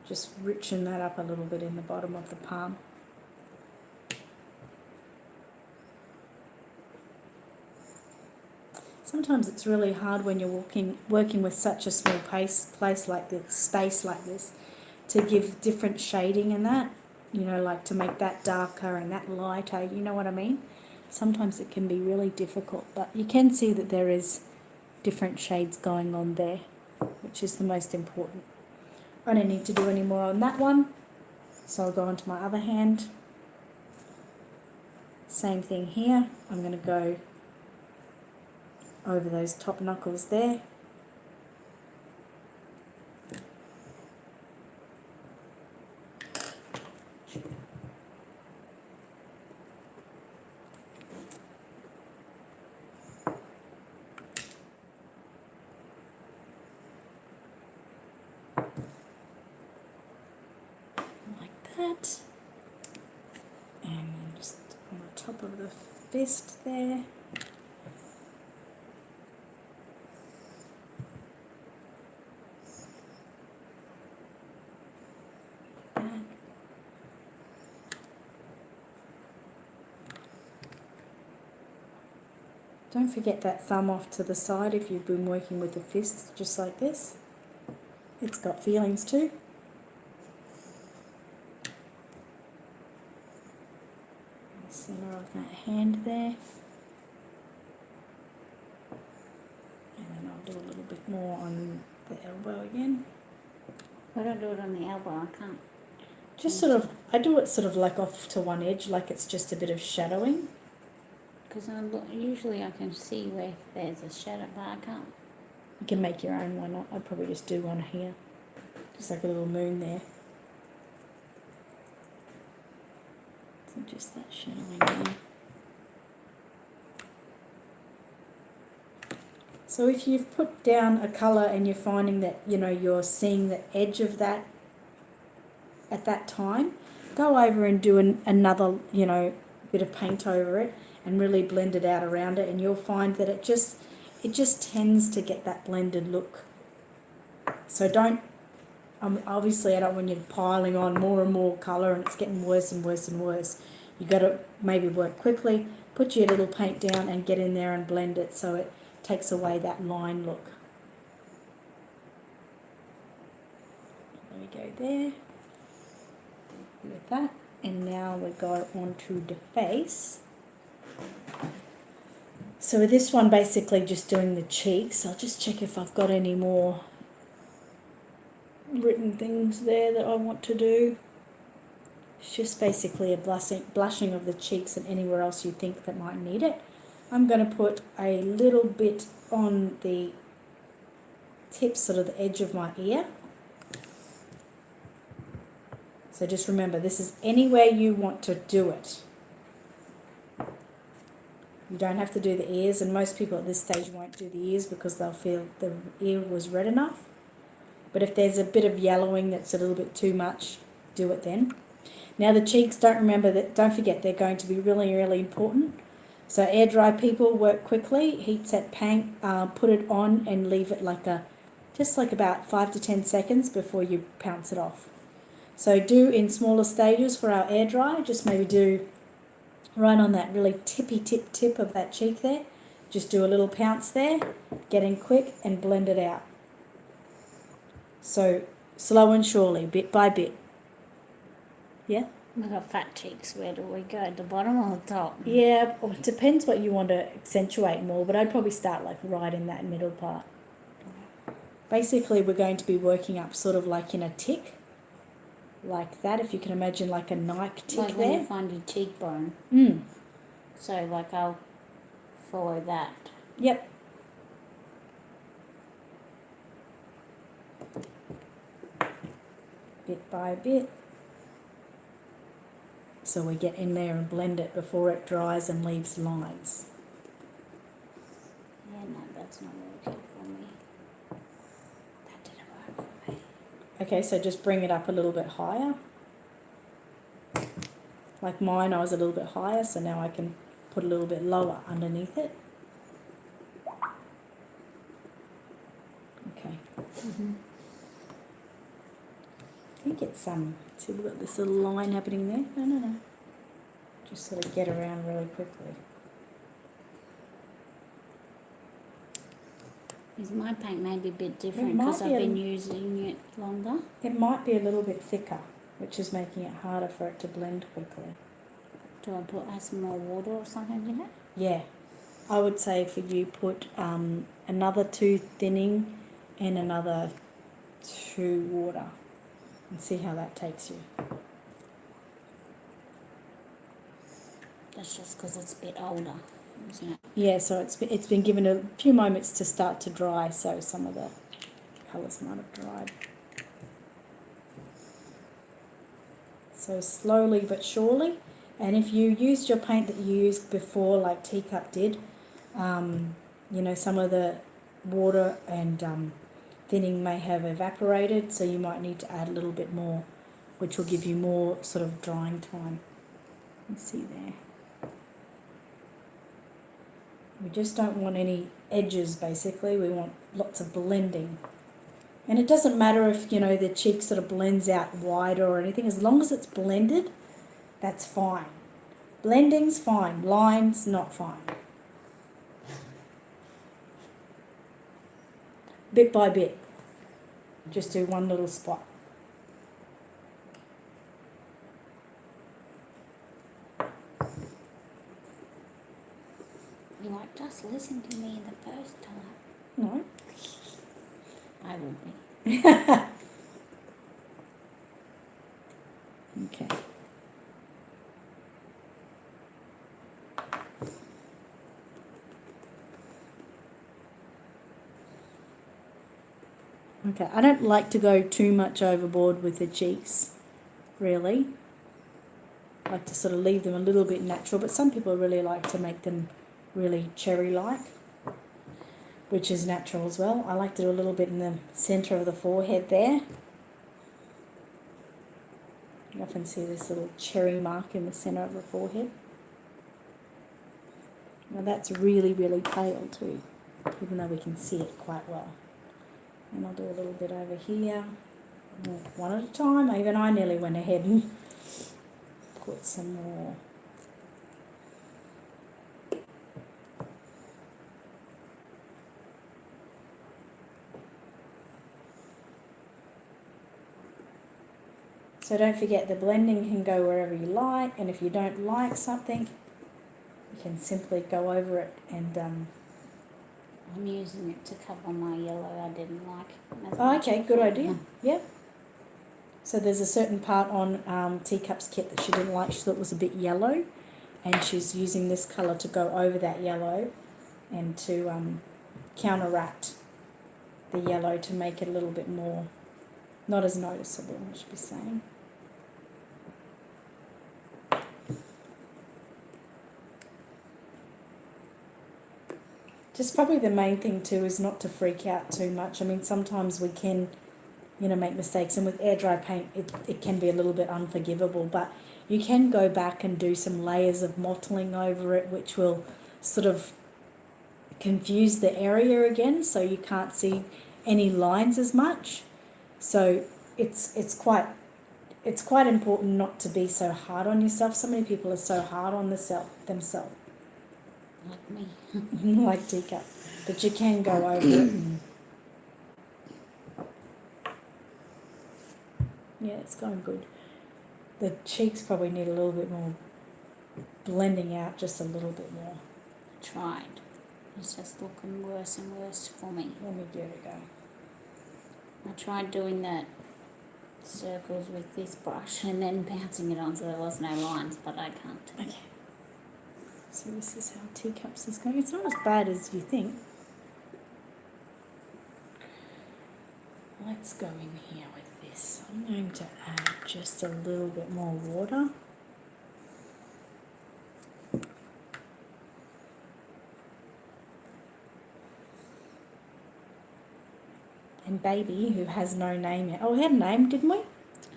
just richen that up a little bit in the bottom of the palm. Sometimes it's really hard when you're working with such a small space like this, to give different shading in that, you know, like to make that darker and that lighter, you know what I mean? Sometimes it can be really difficult, but you can see that there is different shades going on there, which is the most important. I don't need to do any more on that one. So I'll go on to my other hand. Same thing here. I'm going to go over those top knuckles there. Like that. And then just on the top of the fist there. Don't forget that thumb off to the side if you've been working with the fist, just like this. It's got feelings too. The centre of that hand there. And then I'll do a little bit more on the elbow again. I don't do it on the elbow, I can't. Just sort of, I do it sort of like off to one edge, like it's just a bit of shadowing. Because usually I can see where there's a shadow, but I can't. You can make your own, why not? I'd probably just do one here. Just like a little moon there. So just that shadowing there. So if you've put down a colour and you're finding that, you know, you're seeing the edge of that at that time, go over and do another, you know, bit of paint over it and really blend it out around it, and you'll find that it just tends to get that blended look. So don't, obviously I don't want you piling on more and more colour and it's getting worse and worse and worse. You got to maybe work quickly, put your little paint down and get in there and blend it so it takes away that line look. There we go there. With that, and now we go on to the face. So with this one, basically just doing the cheeks. I'll just check if I've got any more written things there that I want to do. It's just basically a blushing of the cheeks and anywhere else you think that might need it. I'm going to put a little bit on the tip, sort of the edge of my ear. So just remember, this is anywhere you want to do it. You don't have to do the ears, and most people at this stage won't do the ears because they'll feel the ear was red enough. But if there's a bit of yellowing that's a little bit too much, do it then. Now the cheeks, don't forget they're going to be really, really important. So air dry people, work quickly, heat set paint, put it on and leave it just like about 5 to 10 seconds before you pounce it off. So do in smaller stages for our air dry, just maybe do right on that really tippy tip of that cheek there. Just do a little pounce there, get in quick and blend it out. So slow and surely, bit by bit. Yeah? We've got fat cheeks. Where do we go? The bottom or the top? Yeah, well, it depends what you want to accentuate more, but I'd probably start like right in that middle part. Basically, we're going to be working up sort of like in a tick, like that, if you can imagine like a Nike tick Like when there. you find your cheekbone. So like I'll follow that. Yep. Bit by bit. So we get in there and blend it before it dries and leaves lines. Yeah, no, that's not working for me. That didn't work for me. Okay, so just bring it up a little bit higher. Like mine, I was a little bit higher, so now I can put a little bit lower underneath it. Okay. I think it's see, we've got this little line happening there. No. Just sort of get around really quickly. Is my paint maybe a bit different might because I've be a- been using it longer? It might be a little bit thicker, which is making it harder for it to blend quickly. Do I add some more water or something in it? Yeah, I would say for you put another 2 thinning and another 2 water. and see how that takes you. That's just because it's a bit older, isn't it? Yeah, so it's been given a few moments to start to dry, so some of the colours might have dried. So slowly but surely, and if you used your paint that you used before, like Teacup did, you know, some of the water and thinning may have evaporated, so you might need to add a little bit more, which will give you more sort of drying time. You can see there. We just don't want any edges, basically. We want lots of blending. And it doesn't matter if, you know, the cheek sort of blends out wider or anything. As long as it's blended, that's fine. Blending's fine. Lines, not fine. Bit by bit. Just do one little spot. You like, just listen to me the first time. No. I will be. Okay. Okay, I don't like to go too much overboard with the cheeks, really. I like to sort of leave them a little bit natural, but some people really like to make them really cherry-like, which is natural as well. I like to do a little bit in the centre of the forehead there. You often see this little cherry mark in the centre of the forehead. Now that's really, really pale too, even though we can see it quite well. And I'll do a little bit over here, one at a time. Even I nearly went ahead and put some more. So don't forget, the blending can go wherever you like, and if you don't like something, you can simply go over it and I'm using it to cover my yellow I didn't like. as oh, much okay, good before. idea. Yep. So there's a certain part on Teacup's kit that she didn't like. She thought it was a bit yellow, and she's using this colour to go over that yellow and to counteract the yellow to make it a little bit more, not as noticeable, I should be saying. Just probably the main thing too is not to freak out too much. I mean, sometimes we can, you know, make mistakes, and with air dry paint it can be a little bit unforgivable, but you can go back and do some layers of mottling over it, which will sort of confuse the area again, so you can't see any lines as much. So it's quite important not to be so hard on yourself. So many people are so hard on themselves. Like me. Like Teacup, but you can go over it. Yeah, it's going good. The cheeks probably need a little bit more blending out, just a little bit more. Tried. It's just looking worse and worse for me. Let me give it a go. I tried doing that circles with this brush and then bouncing it on so there was no lines, but I can't. Okay. So this is how Teacups is going. It's not as bad as you think. Let's go in here with this. I'm going to add just a little bit more water. And baby, who has no name yet. Oh, we had a name, didn't we?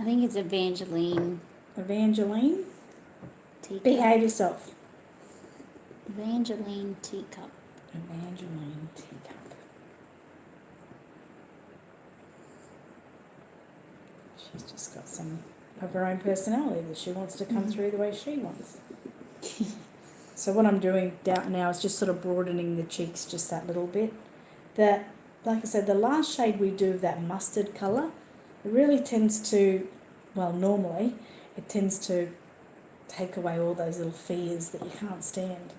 I think it's Evangeline Evangeline. Teacup. Behave yourself. Evangeline Teacup. Evangeline Teacup. She's just got some of her own personality that she wants to come through the way she wants. So what I'm doing down now is just sort of broadening the cheeks just that little bit. Like I said, the last shade we do of that mustard colour, it really tends to, well, normally, it tends to take away all those little fears that you can't stand.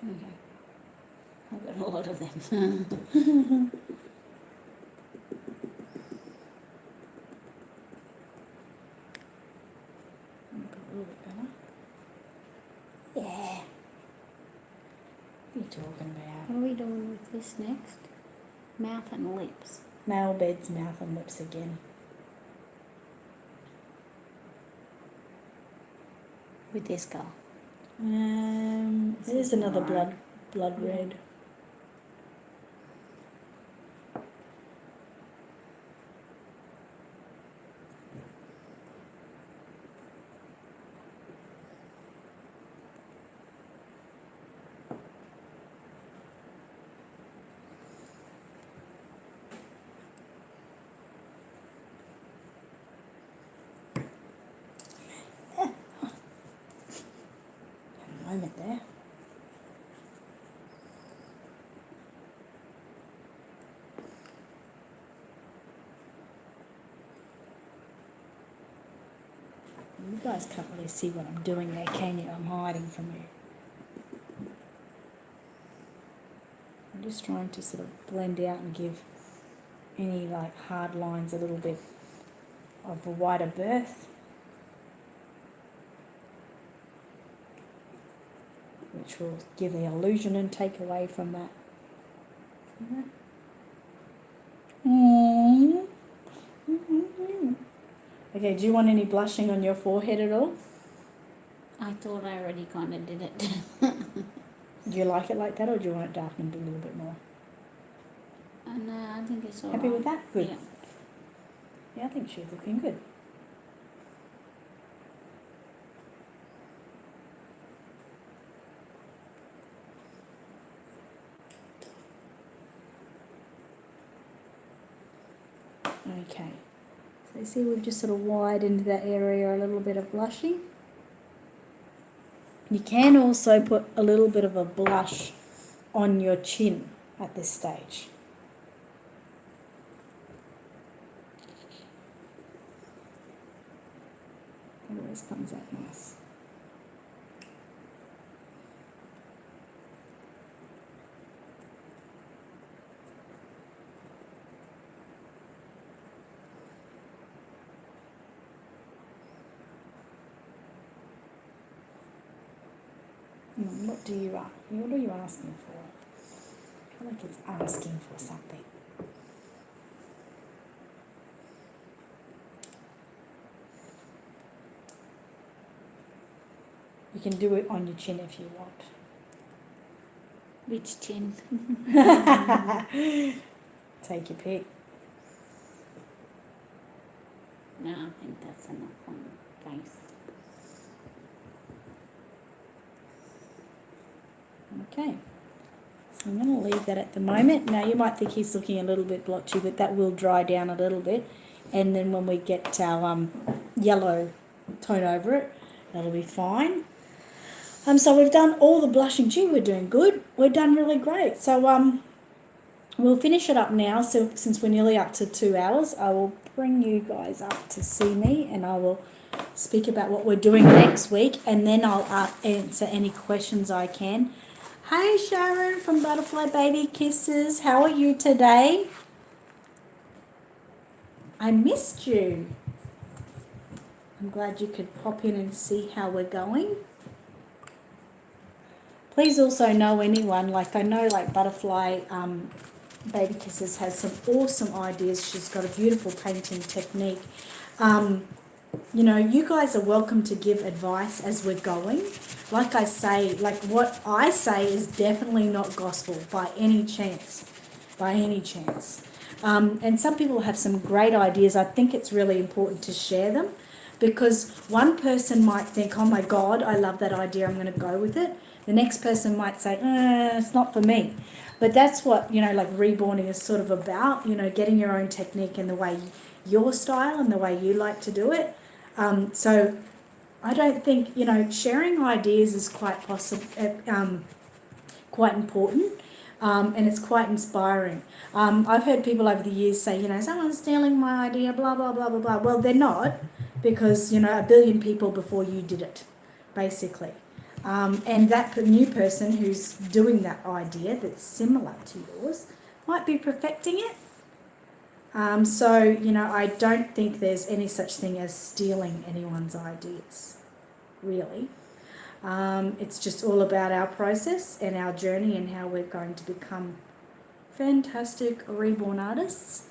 Okay. I've got a lot of them. little bit better. Yeah. What are you talking about? What are we doing with this next? Mouth and lips. Male beds, mouth and lips again. With this colour. There's another blood red. Moment there. You guys can't really see what I'm doing there, can you? I'm hiding from you. I'm just trying to sort of blend out and give any like hard lines a little bit of a wider berth, which will give the illusion and take away from that. Okay, do you want any blushing on your forehead at all? I thought I already kind of did it. Do you like it like that, or do you want it darkened a little bit more? No, I think it's all Happy right. with that? Good. Yeah. Yeah, I think she's looking good. Okay, so you see we've just sort of widened that area a little bit of blushing. You can also put a little bit of a blush on your chin at this stage. It always comes out nice. What are you asking for? I feel like it's asking for something. You can do it on your chin if you want. Which chin? Take your pick. No, I think that's enough on the face. Okay, so I'm going to leave that at the moment. Now you might think he's looking a little bit blotchy, but that will dry down a little bit, and then when we get our yellow tone over it, that'll be fine. So we've done all the blushing. Gee, we're doing good. We're done really great. So we'll finish it up now. So since we're nearly up to 2 hours, I will bring you guys up to see me, and I will speak about what we're doing next week, and then I'll answer any questions I can. Hey Sharon from Butterfly Baby Kisses, how are you today? I missed you. I'm glad you could pop in and see how we're going. Please also know anyone, like I know like Butterfly Baby Kisses has some awesome ideas. She's got a beautiful painting technique. You know, you guys are welcome to give advice as we're going. Like I say, like what I say is definitely not gospel by any chance. And some people have some great ideas. I think it's really important to share them, because one person might think, oh my God, I love that idea, I'm going to go with it. The next person might say, it's not for me. But that's what, you know, like reborning is sort of about, you know, getting your own technique and the way your style and the way you like to do it. So I don't think, you know, sharing ideas is quite important, and it's quite inspiring. I've heard people over the years say, you know, someone's stealing my idea, blah, blah, blah, blah, blah. Well, they're not, because, you know, a billion people before you did it, basically. And that new person who's doing that idea that's similar to yours might be perfecting it. So, you know, I don't think there's any such thing as stealing anyone's ideas. really. It's just all about our process and our journey and how we're going to become fantastic reborn artists.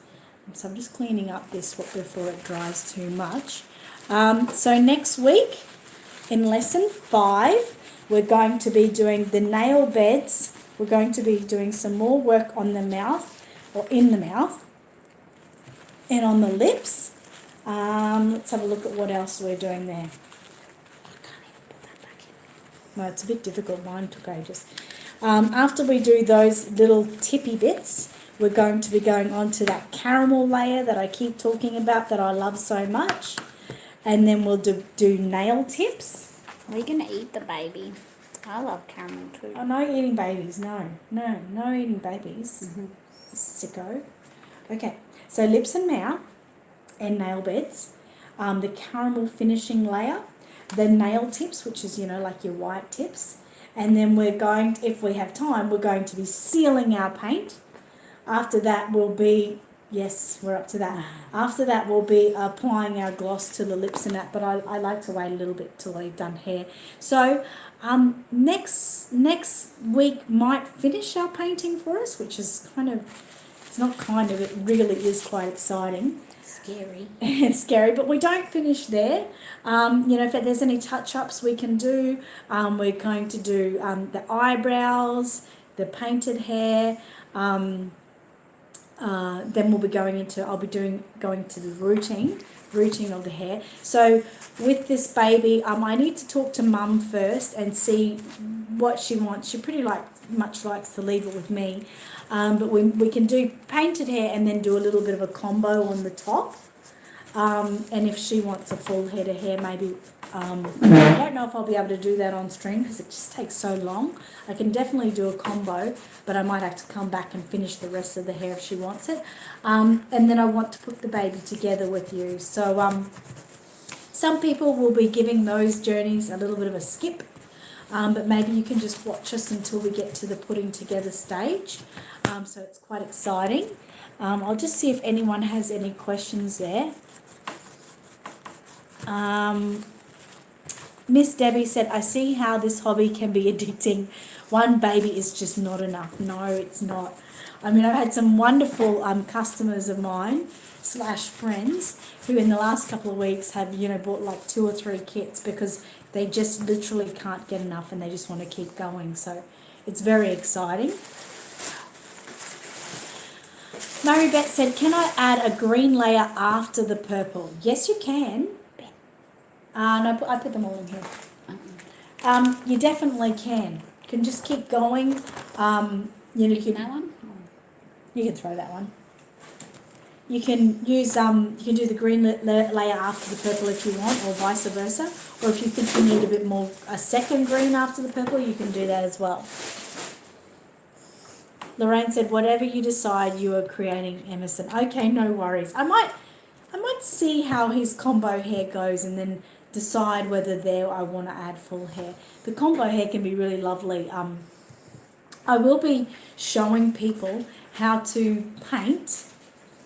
So I'm just cleaning up this before it dries too much. So next week in lesson 5, we're going to be doing the nail beds. We're going to be doing some more work on the mouth, or in the mouth, and on the lips. Let's have a look at what else we're doing there. I can't even put that back in. No, it's a bit difficult. Mine took ages. After we do those little tippy bits, we're going to be going on to that caramel layer that I keep talking about that I love so much. And then we'll do nail tips. Are you going to eat the baby? I love caramel too. Oh, no eating babies. No eating babies. Mm-hmm. Sicko. Okay, so lips and mouth and nail beds. The caramel finishing layer. The nail tips, which is, like your white tips. And then we're going to, if we have time, we're going to be sealing our paint. After that will be, yes, we're up to that. After that we'll be applying our gloss to the lips and that, but I like to wait a little bit till we've done hair. So next week might finish our painting for us, which is it really is quite exciting. Scary. It's scary, but we don't finish there. If there's any touch-ups we can do, we're going to do the eyebrows, the painted hair. Then we'll be going to the rooting of the hair. So with this baby, I need to talk to Mum first and see what she wants. She pretty much likes to leave it with me. But we can do painted hair and then do a little bit of a combo on the top. And if she wants a full head of hair, maybe, I don't know if I'll be able to do that on stream because it just takes so long. I can definitely do a combo, but I might have to come back and finish the rest of the hair if she wants it. And then I want to put the baby together with you. So some people will be giving those journeys a little bit of a skip. But maybe you can just watch us until we get to the putting together stage. So it's quite exciting. I'll just see if anyone has any questions there. Miss Debbie said, I see how this hobby can be addicting. One baby is just not enough. No, it's not. I've had some wonderful customers of mine / friends who in the last couple of weeks have, bought like 2 or 3 kits because they just literally can't get enough and they just want to keep going. So it's very exciting. Mary Beth said, can I add a green layer after the purple? Yes, you can. No, I put them all in here. You definitely can. You can just keep going. That one? You can throw that one. You can use you can do the green layer after the purple if you want, or vice versa. Or if you think you need a second green after the purple, you can do that as well. Lorraine said, whatever you decide, you are creating Emerson. Okay, no worries. I might see how his combo hair goes and then decide whether I want to add full hair. The combo hair can be really lovely. I will be showing people how to paint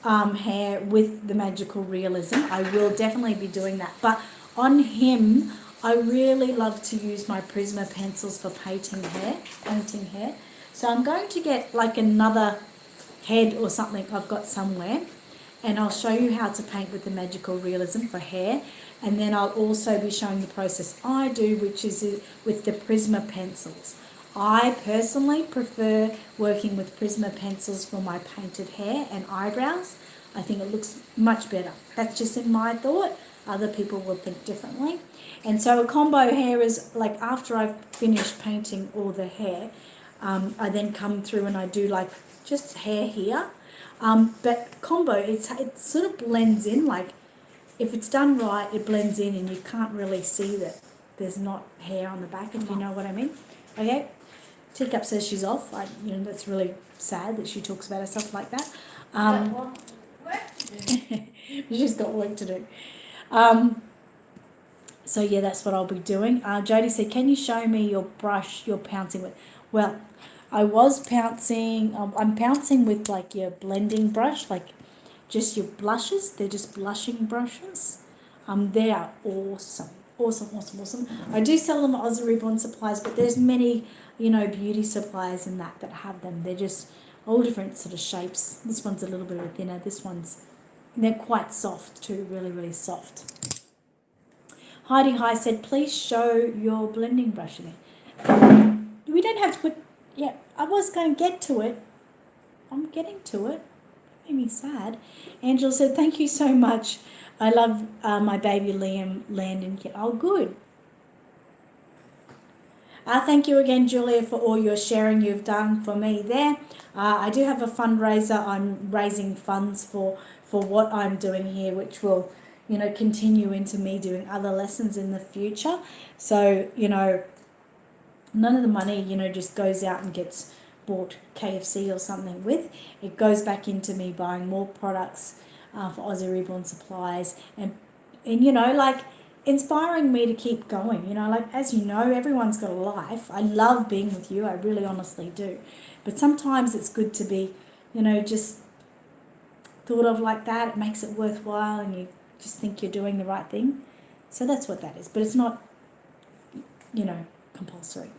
hair with the magical realism. I will definitely be doing that. But on him, I really love to use my Prisma pencils for painting hair. So I'm going to get like another head or something I've got somewhere, and I'll show you how to paint with the magical realism for hair. And then I'll also be showing the process I do, which is with the Prisma pencils. I personally prefer working with Prisma pencils for my painted hair and eyebrows. I think it looks much better. That's just in my thought. Other people will think differently. And so a combo hair is like after I've finished painting all the hair, I then come through and I do like just hair here. But combo, it sort of blends in. Like if it's done right, it blends in and you can't really see that there's not hair on the back, if you know what I mean. Okay? Teacup says she's off. That's really sad that she talks about herself like that. She's got work to do. So yeah, that's what I'll be doing. Jody said, can you show me your brush you're pouncing with? Well, I was pouncing, I'm pouncing with like your blending brush, like just your blushes. They're just blushing brushes. They are awesome. Awesome. I do sell them at Aussie Reborn Supplies, but there's many, beauty supplies and that have them. They're just all different sort of shapes. This one's a little bit thinner. They're quite soft too, really, really soft. Heidi High said, please show your blending brush again. We don't have to put, yeah, I was going to get to it. I'm getting to it. It made me sad. Angela said, thank you so much. I love my baby Liam Landon kid. Oh, good. Thank you again, Julia, for all your sharing you've done for me there. I do have a fundraiser. I'm raising funds for what I'm doing here, which will, continue into me doing other lessons in the future. So, none of the money, just goes out and gets bought KFC or something with. It goes back into me buying more products for Aussie Reborn Supplies and inspiring me to keep going. As you know, everyone's got a life. I love being with you. I really honestly do. But sometimes it's good to be, just thought of like that. It makes it worthwhile and you just think you're doing the right thing. So that's what that is. But it's not, compulsory.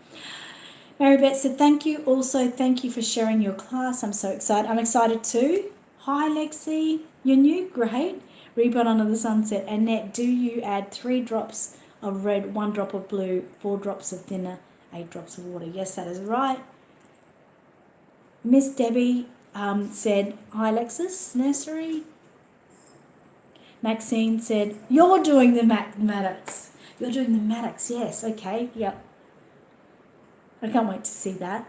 Mary Beth said, thank you. Also, thank you for sharing your class. I'm so excited. I'm excited too. Hi, Lexi. You're new? Great. Reborn Under the Sunset. Annette, do you add 3 drops of red, 1 drop of blue, 4 drops of thinner, 8 drops of water? Yes, that is right. Miss Debbie said, hi, Alexis, nursery. Maxine said, you're doing the mathematics. You're doing the mathematics, yes, okay, yep. I can't wait to see that.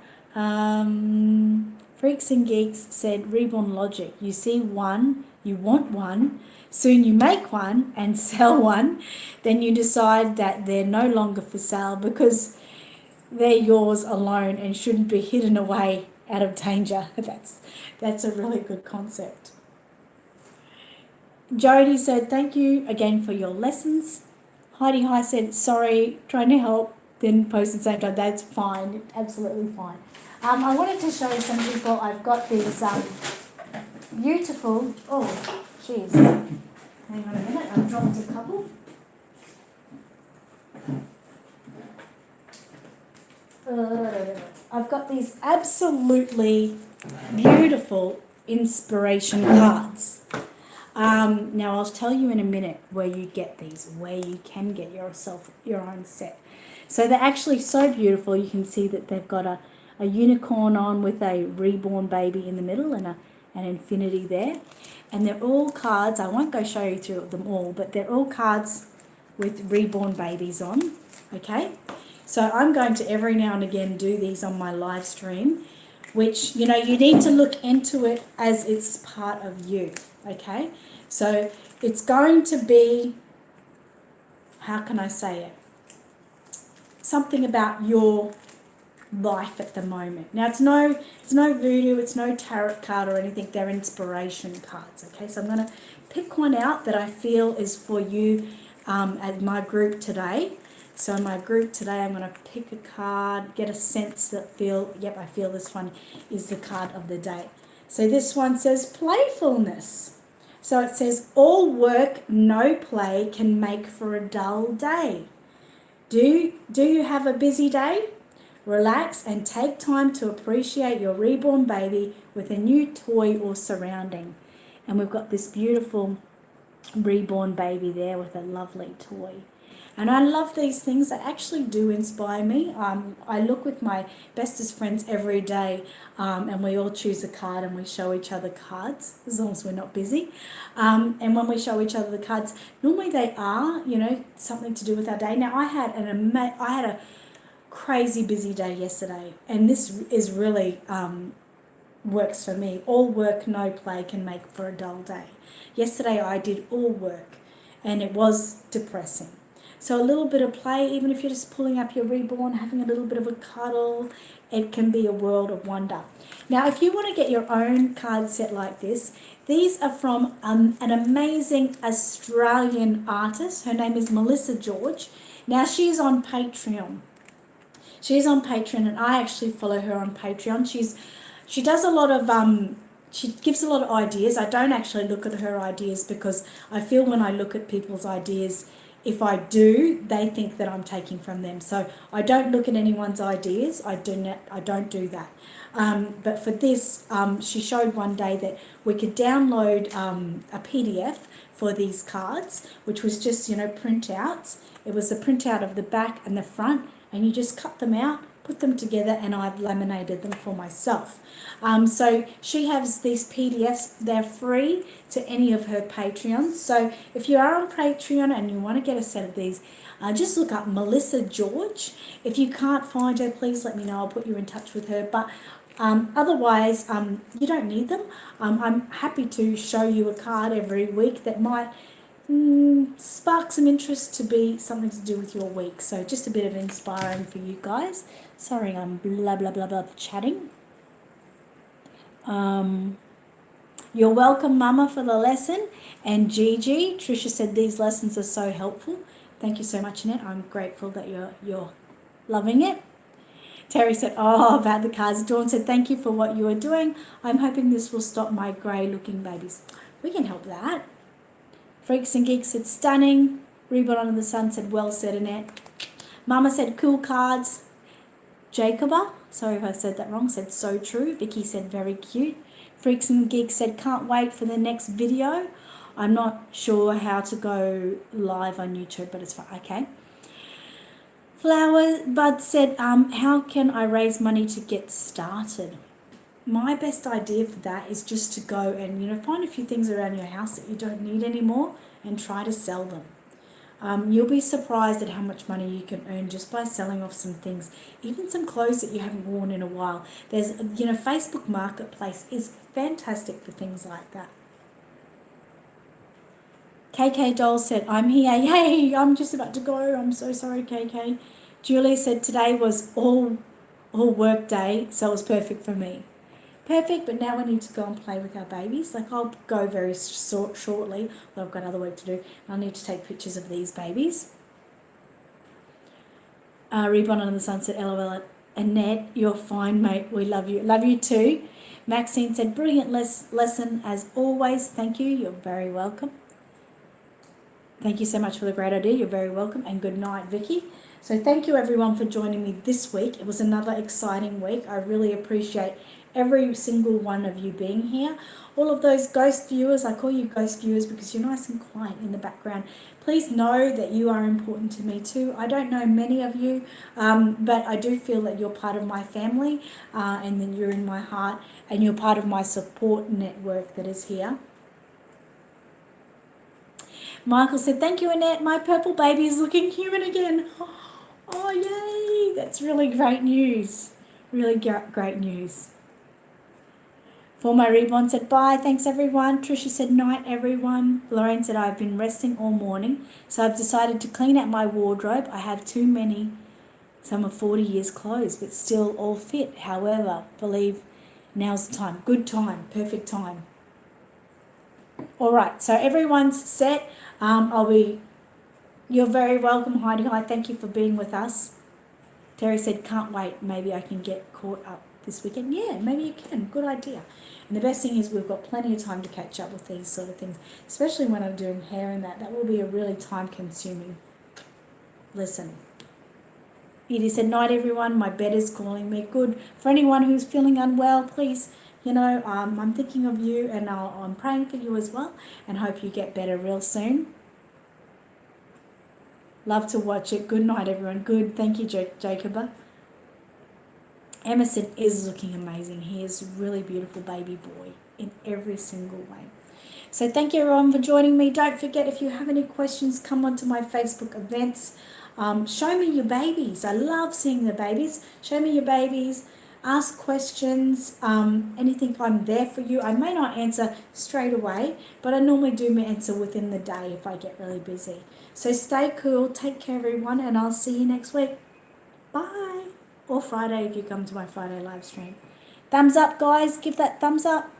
Freaks and Geeks said, Reborn Logic. You see one, you want one, soon you make one and sell one, then you decide that they're no longer for sale because they're yours alone and shouldn't be hidden away out of danger. That's a really good concept. Jody said, thank you again for your lessons. Heidi High said, sorry, trying to help, then post at the same time. That's fine, absolutely fine. I wanted to show some people. I've got these beautiful, oh, jeez. Hang on a minute, I've dropped a couple. I've got these absolutely beautiful inspiration cards. Now I'll tell you in a minute where you get these, where you can get yourself your own set. So they're actually so beautiful. You can see that they've got a unicorn on with a reborn baby in the middle and an infinity there. And they're all cards. I won't go show you through them all, but they're all cards with reborn babies on. Okay? So I'm going to every now and again do these on my live stream, which, you need to look into it as it's part of you. Okay? So it's going to be, how can I say it? Something about your life at the moment. Now it's no voodoo, it's no tarot card or anything. They're inspiration cards. Okay, so I'm going to pick one out that I feel is for you at my group today. So in my group today, I'm going to pick a card, get a sense that I feel this one is the card of the day. So this one says playfulness. So it says, all work, no play can make for a dull day. Do you have a busy day? Relax and take time to appreciate your reborn baby with a new toy or surrounding. And we've got this beautiful reborn baby there with a lovely toy. And I love these things that actually do inspire me. I look with my bestest friends every day and we all choose a card and we show each other cards, as long as we're not busy. And when we show each other the cards, normally they are, something to do with our day. Now, I had a crazy busy day yesterday, and this is really works for me. All work, no play can make for a dull day. Yesterday I did all work and it was depressing. So a little bit of play, even if you're just pulling up your reborn, having a little bit of a cuddle, it can be a world of wonder. Now, if you want to get your own card set like this, these are from an amazing Australian artist. Her name is Melissa George. Now, she's on Patreon. She's on Patreon, and I actually follow her on Patreon. She does a lot of she gives a lot of ideas. I don't actually look at her ideas because I feel when I look at people's ideas, if I do, they think that I'm taking from them. So I don't look at anyone's ideas. I don't do that. But for this, she showed one day that we could download a PDF for these cards, which was just, printouts. It was a printout of the back and the front, and you just cut them out, put them together, and I've laminated them for myself. So she has these PDFs. They're free to any of her Patreons. So if you are on Patreon and you want to get a set of these, just look up Melissa George. If you can't find her, please let me know. I'll put you in touch with her. But otherwise, you don't need them. I'm happy to show you a card every week that might spark some interest to be something to do with your week. So just a bit of inspiring for you guys. Sorry, I'm blah, blah, blah, blah, chatting. You're welcome, Mama, for the lesson. And Gigi, Trisha said these lessons are so helpful. Thank you so much, Annette. I'm grateful that you're loving it. Terry said, oh, about the cards. Dawn said, thank you for what you are doing. I'm hoping this will stop my grey-looking babies. We can help that. Freaks and Geeks said, stunning. Reborn Under the Sun said, well said, Annette. Mama said, cool cards. Jacoba, sorry if I said that wrong, said, so true. Vicky said, very cute. Freaks and Geeks said, can't wait for the next video. I'm not sure how to go live on YouTube, but it's fine. Okay. Flower Bud said, how can I raise money to get started? My best idea for that is just to go and, find a few things around your house that you don't need anymore and try to sell them. You'll be surprised at how much money you can earn just by selling off some things, even some clothes that you haven't worn in a while. There's, Facebook Marketplace is fantastic for things like that. KK Doll said, I'm here. Yay, I'm just about to go. I'm so sorry, KK. Julie said, today was all work day, so it was perfect for me. Perfect, but now we need to go and play with our babies. I'll go very shortly. Well, I've got other work to do. I'll need to take pictures of these babies. Reborn Under the Sun said, LOL. Annette, you're fine, mate. We love you. Love you too. Maxine said, brilliant lesson as always. Thank you. You're very welcome. Thank you so much for the great idea. You're very welcome. And good night, Vicky. So thank you everyone for joining me this week. It was another exciting week. I really appreciate every single one of you being here. All of those ghost viewers, I call you ghost viewers because you're nice and quiet in the background. Please know that you are important to me too. I don't know many of you, but I do feel that you're part of my family and that you're in my heart and you're part of my support network that is here. Michael said, thank you, Annette. My purple baby is looking human again. Oh, yay. That's really great news. Really great news. For my Reborn said, bye. Thanks, everyone. Tricia said, night, everyone. Lorraine said, I've been resting all morning, so I've decided to clean out my wardrobe. I have too many. Some are 40 years clothes, but still all fit. However, believe now's the time. Good time. Perfect time. All right, so everyone's set. You're very welcome, Heidi. Hi, thank you for being with us. Terry said, can't wait. Maybe I can get caught up this weekend. Yeah, maybe you can. Good idea. And the best thing is we've got plenty of time to catch up with these sort of things, especially when I'm doing hair and that. That will be a really time-consuming lesson. Edie said, night, everyone. My bed is calling me. Good. For anyone who's feeling unwell, please, I'm thinking of you and I'm praying for you as well and hope you get better real soon. Love to watch it. Good night, everyone. Good. Thank you, Jacoba. Emerson is looking amazing. He is a really beautiful baby boy in every single way. So thank you, everyone, for joining me. Don't forget, if you have any questions, come onto my Facebook events. Show me your babies. I love seeing the babies. Show me your babies. Ask questions. Anything, I'm there for you. I may not answer straight away, but I normally do answer within the day if I get really busy. So stay cool. Take care, everyone, and I'll see you next week. Bye. Or Friday if you come to my Friday live stream. Thumbs up, guys. Give that thumbs up.